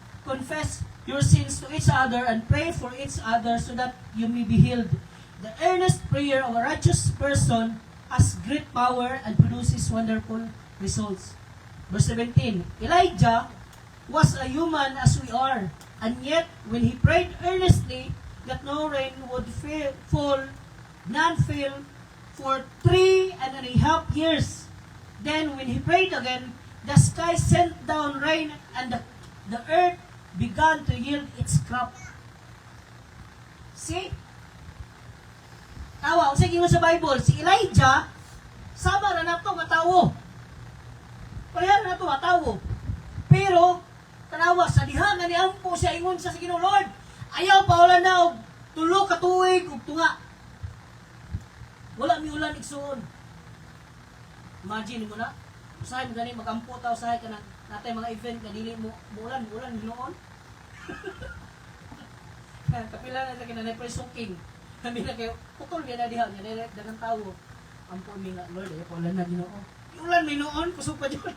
your sins to each other and pray for each other so that you may be healed. The earnest prayer of a righteous person has great power and produces wonderful results. Verse 17. Elijah was a human as we are, and yet when he prayed earnestly that no rain would fall, none fell for 3.5 years. Then when he prayed again, the sky sent down rain and the earth began to yield its crop. See? Tawa, kung sige mo sa Bible, si Elijah, sama na nato nga tawo. Pareha na nato nga tawo. Pero, tanawa, sa diha nga ni ampo siya ingon sa Ginoo, Lord, ayaw pa ulan na og 3 ka tuig ug tunga. Wala mi ulan igsuon. Imagine mo na, usahay mo gani magampo ta usahay ka na natay mga event nga dili mo ulan noon. Kapila na sa kinanay presuking. Kami na kayo, putol niya na diha, niya dagang tao. Ampo mi nga, Lord, ay paulan na Ginoo. Iulan may noon, kusog pa dyan.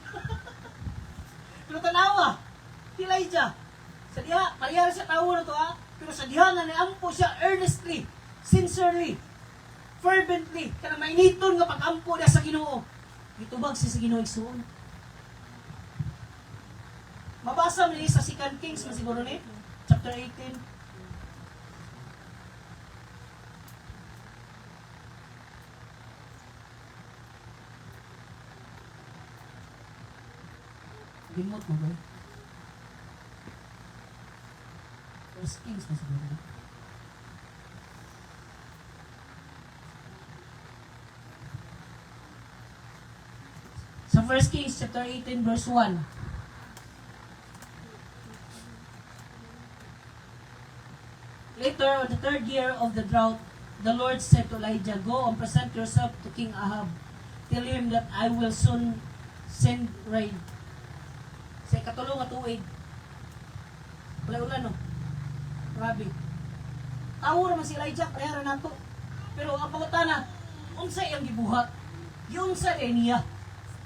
Pero tanawa, si Elijah. Sa diha, mayroon sa tao na to pero sa diha na niampo siya earnestly, sincerely, fervently, kana mainiton nga pag-ampo niya sa Ginoo. Gitubag siya sa Ginoo igsuon. Mabasa mo sa 2 Kings, masiguro ni, chapter 18. Limot mo ba? First Kings na siguro. Sa 1 Kings chapter 18 verse 1. Later, on the third year of the drought, the Lord said to Elijah, "Go and present yourself to King Ahab. Tell him that I will soon send rain." Sa ikatulong at tuig. Ulan no? Grabe. Tawo naman si Elijah, pareha na to. Pero ang pangutana, unsay ang gibuhat? Yun sa niya.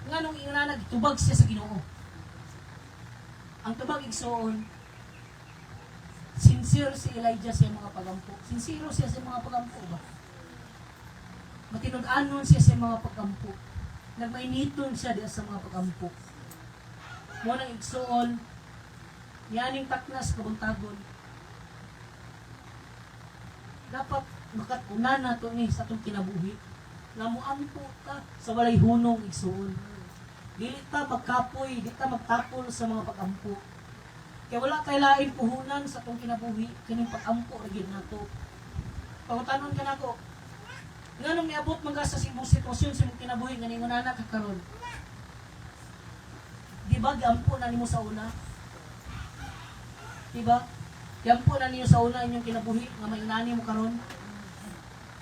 Nga nung inanag, tubag siya sa Ginoo. Ang tubag igsoon, sincere si Elijah sa mga pagampo. Sincero siya sa mga pagampo ba? Matinud-anon siya sa mga pagampo. Nagmainiton siya diya sa mga pagampo. Munang igsoon, yaning taknas kabuntagon. Dapat makatuna na to ni sa itong kinabuhi. Namuampo ka sa walay hunong igsoon. Dili ta magkapoy, dili ta magtapol sa mga pagampo. Kaya wala kay lain puhunan sa itong kinabuhi, kining pag-ampo rin nato. Pangutanon ka nako, nga nung niabot mga sa sitwasyon sa mong kinabuhi, nga ningon anak kakaroon. Diba, giampo na nimo sa una? Diba? Giampo na niyo sa una inyong kinabuhi, nga may inani mo karon.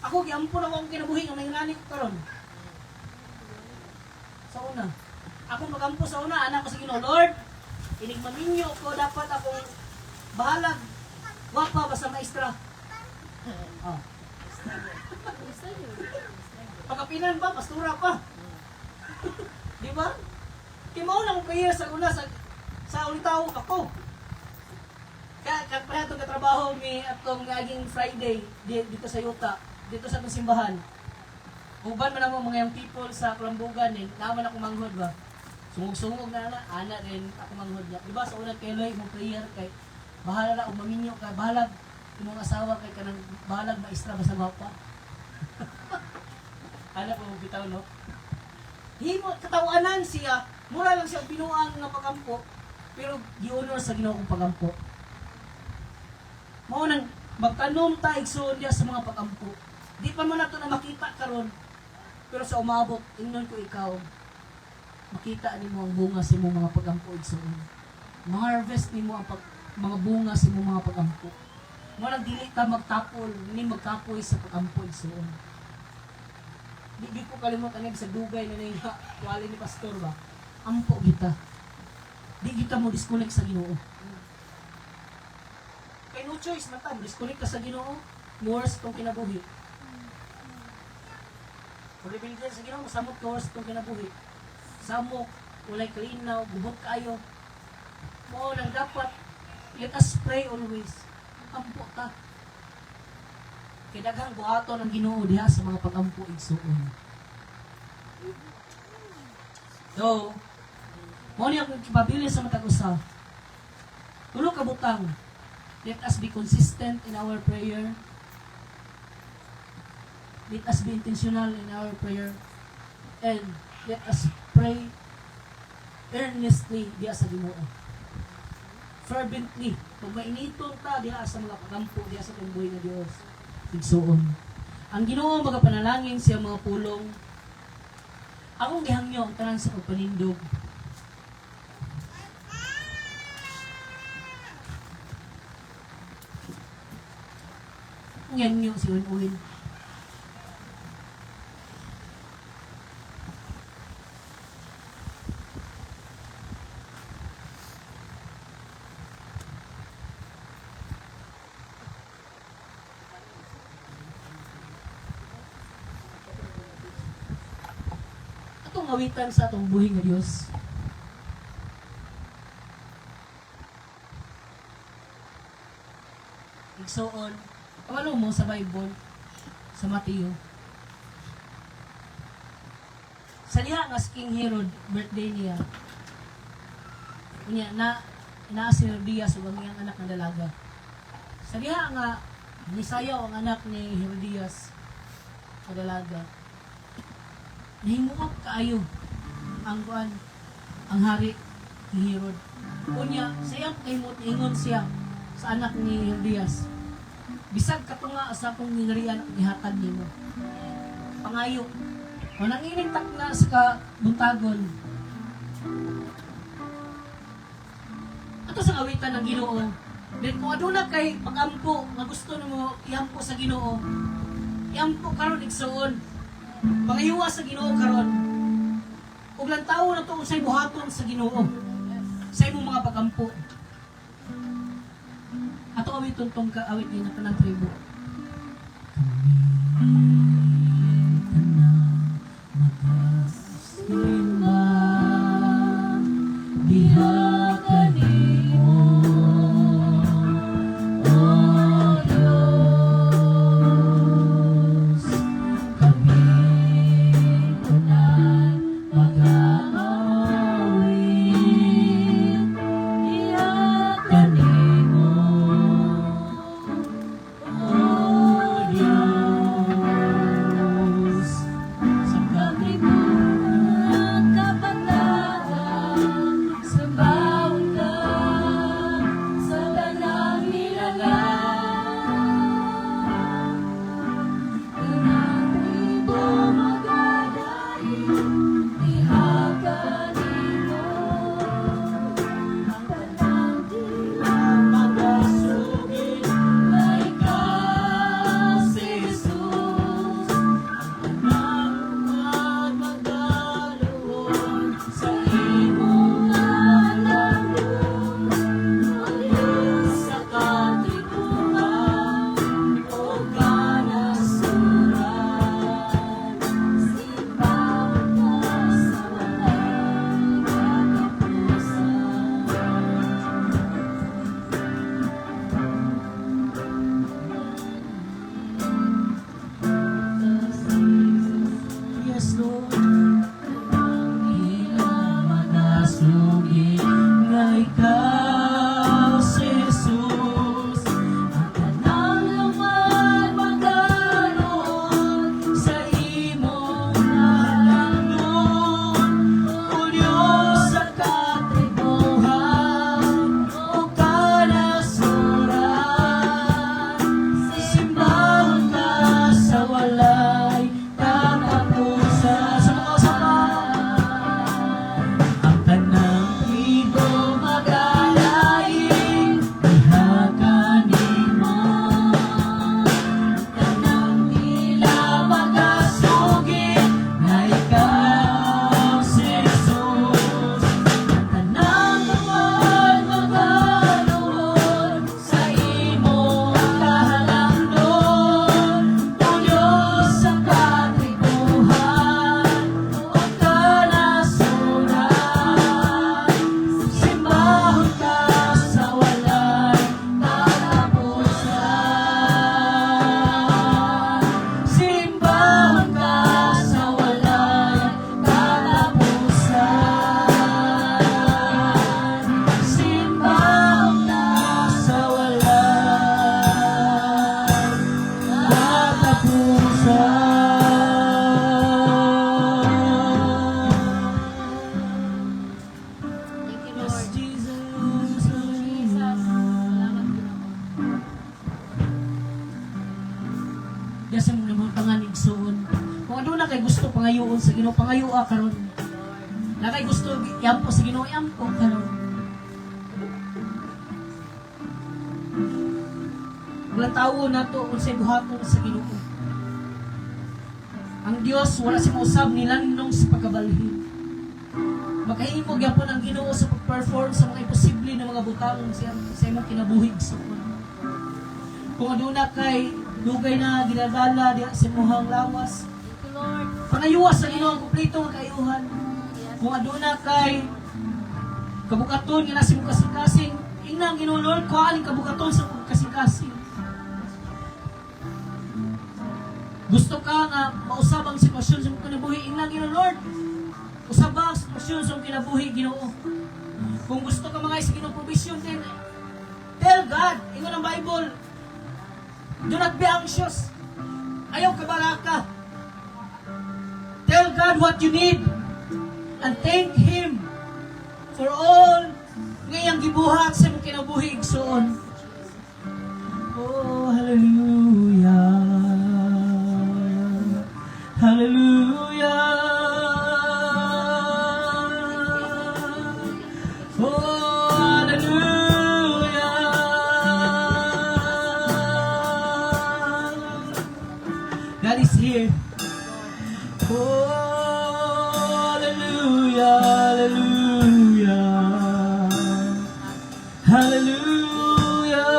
Ako, giampo na akong kinabuhi, nga may inani ko karon. Sa una. Ako magampo sa una, anak ko sa Ginoo, Lord, inigman ninyo ko, dapat akong bahalag. Wapa, basta maestra. Oh. Pagkapinan ba, pastura pa. Di ba? Kaya mauna kong prayer sa una, sa ulit tao ako. Kaya kaya itong katrabaho mi at itong naging Friday dito sa Yuta, dito sa itong simbahan. Uban man naman mga young people sa Kulambugan, naman ako manghod ba? Sungog-sungog na ana rin ako manghod niya. Diba sa unang kailoy mong prayer kay bahala na umaminyo kay bahalag imong asawa kay kanang bahalag maestra basta gwapa. Ana po bitaw no. Himo katawanan siya, mura lang siya binuang nga pagampo, pero gi-honor sa Ginoo kong pagampo. Mao nang magtanom ta igsoon diya sa mga pagampo. Di pa mo nato na makita karon. Pero sa umabot, ingnon ko ikaw, makita nimo ang bunga sa imong mga pagampo igsoon. Ma-harvest nimo ang mga bunga sa imong mga pagampo. Mo nang dili ka magtapol, ni magkapoy sa pagampo igsoon. Di ko kalimutan sa dugay na ning wali ni pastor ba. Ampo kita. Di kita mo disconnect sa Ginoo. Kay no choice man ta, disconnect ka sa Ginoo, more sa tong kinabuhi. Kung rebuild sa Ginoo, samot ka sa tong kinabuhi. Samok, walay kalinaw, gubot kayo. Mo nang dapat let us pray always. Ampo ta. Kay daghang buhaton ang Ginoo diha sa mga pagampo igsoon. So, mo ni akong kipabili sa matag usa. Tulo ka butang. Let us be consistent in our prayer. Let us be intentional in our prayer. And let us pray earnestly diha sa Ginoo. Fervently. Kung mainiton ta diha sa mga pagampo diha sa tumbuhay nga Dios. Igsoon. Ang Ginoo magapanalangin siya mga pulong. Akong gihangyo ang tanan sa pagpanindog. Ngayon nyo si Uwin. atong awitan sa atong buhi nga Dios. Igsoon, kawalo mo sa Bible, sa Mateo. Sa diha nga si King Herod, birthday niya. Unya na si Herodias ug ang iyang anak nga dalaga. Sa diha nga nisayaw ang anak ni Herodias nga dalaga. Nahimuot kaayo ang kuan ang hari ni Herod. Unya sa iyang kahimot ingon siya sa anak ni Herodias. Bisag ka nga sa akong ningarian gihatag nimo. Pangayo. O nanginintak na sa kabuntagon. Ato sa awitan ng Ginoo. Then kung aduna kay pag-ampo nga gusto nimo iampo sa Ginoo, iampo karon igsoon. Pangayowa sa Ginoo karon. Ug lang tawo na to unsay buhaton sa Ginoo. Sa imong mga pag-ampo. Ato awiton tong kaawit ni na kanang tribo. Dasa mo naman panganigsoon. Kung ano na kay gusto pangayoon sa Ginoo, pangayoa karon. Na kay gusto iampo sa Ginoo, iampo karon. Wala tawo na to unsay buhaton sa Ginoo. Ang Dios wala si mausab nilandong sa pagkabalhin. Makahimo gyapon ang Ginoo sa pag-perform sa mga imposible na mga butang sa imong kinabuhig sa kung aduna kay dugay na ginadala diha sa imong lawas. Lord. Pangayuwas sa Ginoo ang kumpleto nga kaayuhan. Kung aduna kay kabukaton nga nasi mo kasing-kasing, inang Ginoo Lord, kuhaan ang kabukaton sa kasing-kasing. Gusto ka nga mausab ang sitwasyon sa mong kinabuhi, inang Ginoo Lord, usab ang sitwasyon sa mong kinabuhi, Ginoo. Kung gusto ka mga sa Ginoo provision din, tell God, ingon ang Bible, do not be anxious. Ayaw ka balaka. Tell God what you need and thank Him for all ngayang gibuhat sa mong kinabuhi igsoon. Oh, hallelujah. Hallelujah. Oh, hallelujah. God is here. Oh, hallelujah, hallelujah, hallelujah.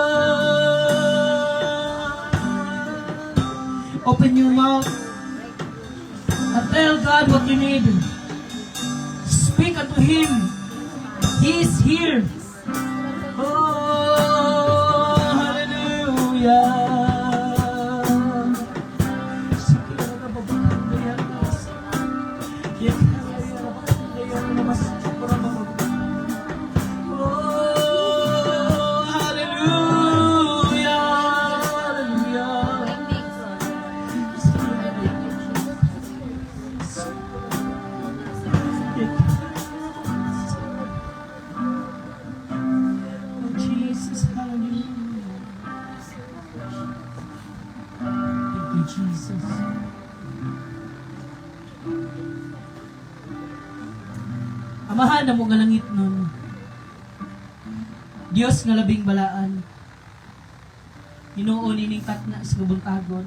Open your mouth and tell God what you need. Speak unto Him. He is here. Oh, hallelujah. Jesus. Amahan na mo nga langit nun. Diyos nga labing balaan. Ginoo nining tatna sa kabuntagon.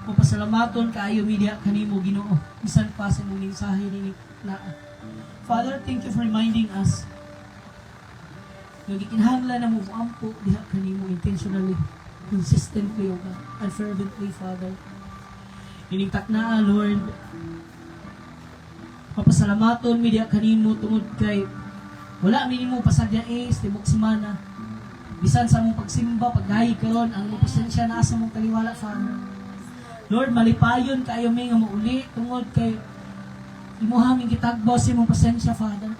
Mapasalamaton kaayo media kanimo Ginoo. Bisan pa sa mong mensahe nining na. Father, thank you for reminding us. Nagikinahanglan na mo ampo diha kanimo intentionally, consistently, O God, and fervently, Father. Nining takna, Lord, papasalamaton mi diha kanimo tungod kay wala minimo pasagya tibok semana. Bisan sa mong pagsimba, pagdahi karon ang mong presensya naa sa mong taliwala, Father. Lord, malipayon kaayo mi nga mauli tungod kay imuhang gitagbaw sa imong presensya, Father.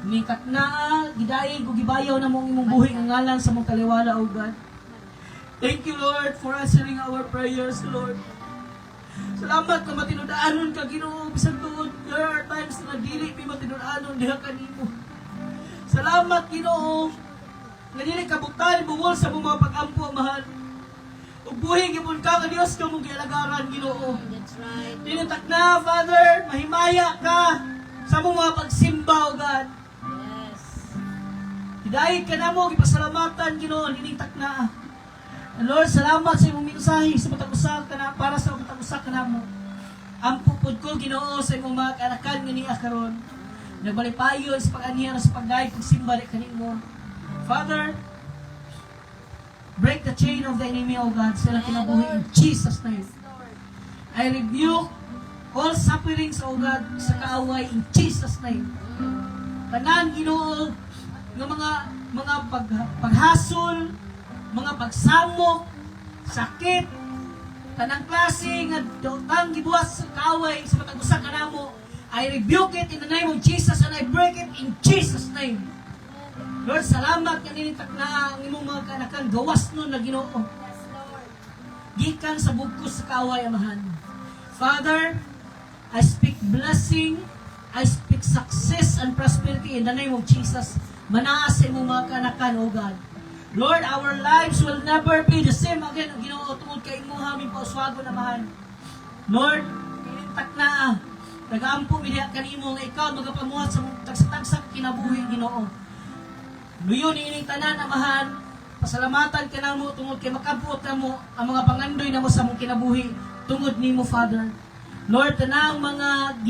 Ning takna, gidaig ug gibayaw na mong imong buhi nga ngalan sa mong taliwala, O God. Thank you, Lord, for answering our prayers, Lord. Salamat ka matinudaanon ka, Ginoo, bisan tuod. There are times na dili mi matinudaanon diha kanimo. Salamat, Ginoo. Nga dili kabuktan bungol sa mong mga pag-ampo, mahal. Ug buhi gipon ka nga Dios ka mong gialagaran, Ginoo. That's right. Dinitak na, Father, mahimaya ka sa mong mga pagsimba, O God. Yes. Hidayat ka na mo, ipasalamatan, Ginoo, dinitak na. And Lord, salamat sa imong mensahe sa matag-usa ka na, para sa matag-usa ka na mo. Ang pupod ko, Ginoo, sa imong mga kanakan nga niya karon. Nagbalipayon sa pag-aniya sa pagdayeg pagsimba di kanimo. Father, break the chain of the enemy, O God, sa ilang kinabuhi in Jesus' name. I rebuke all sufferings, O God, sa kaaway in Jesus' name. Tanan, Ginoo, ng mga paghasol, mga pagsamok, sakit, tanang klase nga daotang gibuhat sa kaaway sa matag-usa kanamo, I rebuke it in the name of Jesus and I break it in Jesus' name. Lord, salamat nga ninitak na ang imong mga kanakan gawas nun na Ginoo. Gikan sa bugkos sa kaaway, Amahan. Father, I speak blessing, I speak success and prosperity in the name of Jesus. Manaas sa imong mga kanakan, O God. Lord, our lives will never be the same again. Ginoo, tungod kay imo aming pauswagon, Amahan. Lord, ninitak na nag-aampo midiha kanimo nga ikaw magapamuhat sa tagsa-tagsa kinabuhi, Ginoo. Luyon ining tanan, Amahan. Pasalamatan ka namo tungod kay makabuot namo ang mga pangandoy namo sa mong kinabuhi tungod nimo, Father. Lord, tanang mga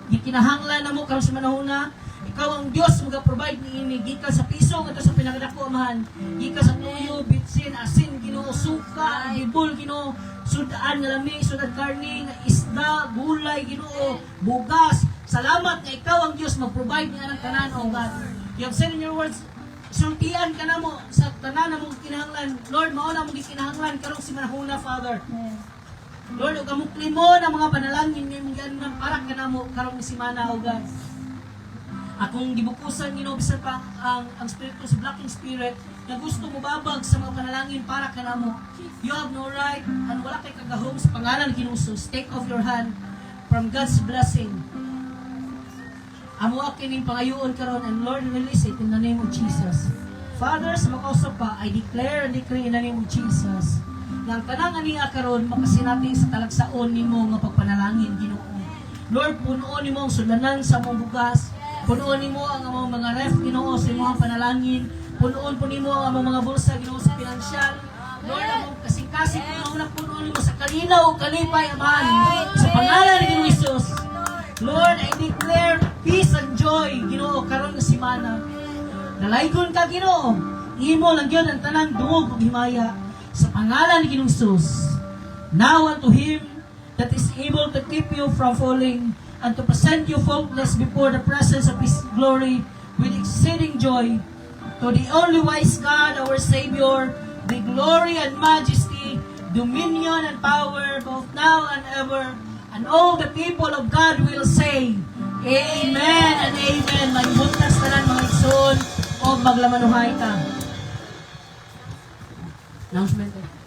gikinahanglan namo karon sa manahuna, ikaw ang Dios maga-provide niini gikan sa piso ngadto sa pinakadako, Amahan. Gikan sa tuyo, bitsin, asin, Ginoo, suka, ibol, Ginoo, sudaan nga lami, sudad karne, nga isda, gulay, Ginoo, bugas. Salamat nga ikaw ang Dios mag-provide niya ng tanan, O God. You have said in your words, sultian ka na mo sa tanan na mong kinahanglan. Lord, mao na mong kinahanglan karong si manahuna, Father. Lord, ug kamukli mo ng mga panalangin nga imong gianan para ka na mo karong si mana, O God. Akong gibukusan Ginoo bisan pa ang spirito sa blocking spirit na gusto mo babag sa mga panalangin para ka na mo. You have no right and wala kay kagahom sa pangalan ni Ginoo. Take off your hand from God's blessing. Amo akin ning pangayoon karon and Lord, release it in the name of Jesus. Father, sa makausap pa, I declare and decree in the name of Jesus na ang tanang aniya karon makasinati sa talagsaon nimo nga pagpanalangin, Ginoo. Lord, punuon nimo ang sulanan sa among bugas. Punuon nimo ang among mga ref, Ginoo, sa imong panalangin. Punuon po nimo ang among mga bulsa, Ginoo, sa pinansyal. Lord, among kasing-kasing punuon nimo sa kalinaw, kalipay, Amahan. Sa pangalan ni Ginoo Jesus. Lord, I declare peace and joy, Ginoo, karon nga semana. Nalaygon ka, Ginoo. Imo lang gyud ang tanang dungog ug himaya sa pangalan ni Ginoo Jesus. Now unto Him that is able to keep you from falling and to present you faultless before the presence of His glory with exceeding joy. To the only wise God, our Savior, the glory and majesty, dominion and power, both now and ever. And all the people of God will say, Amen and Amen. May buntas tanan mga igsoon o maglamanuhay ta. Announcement.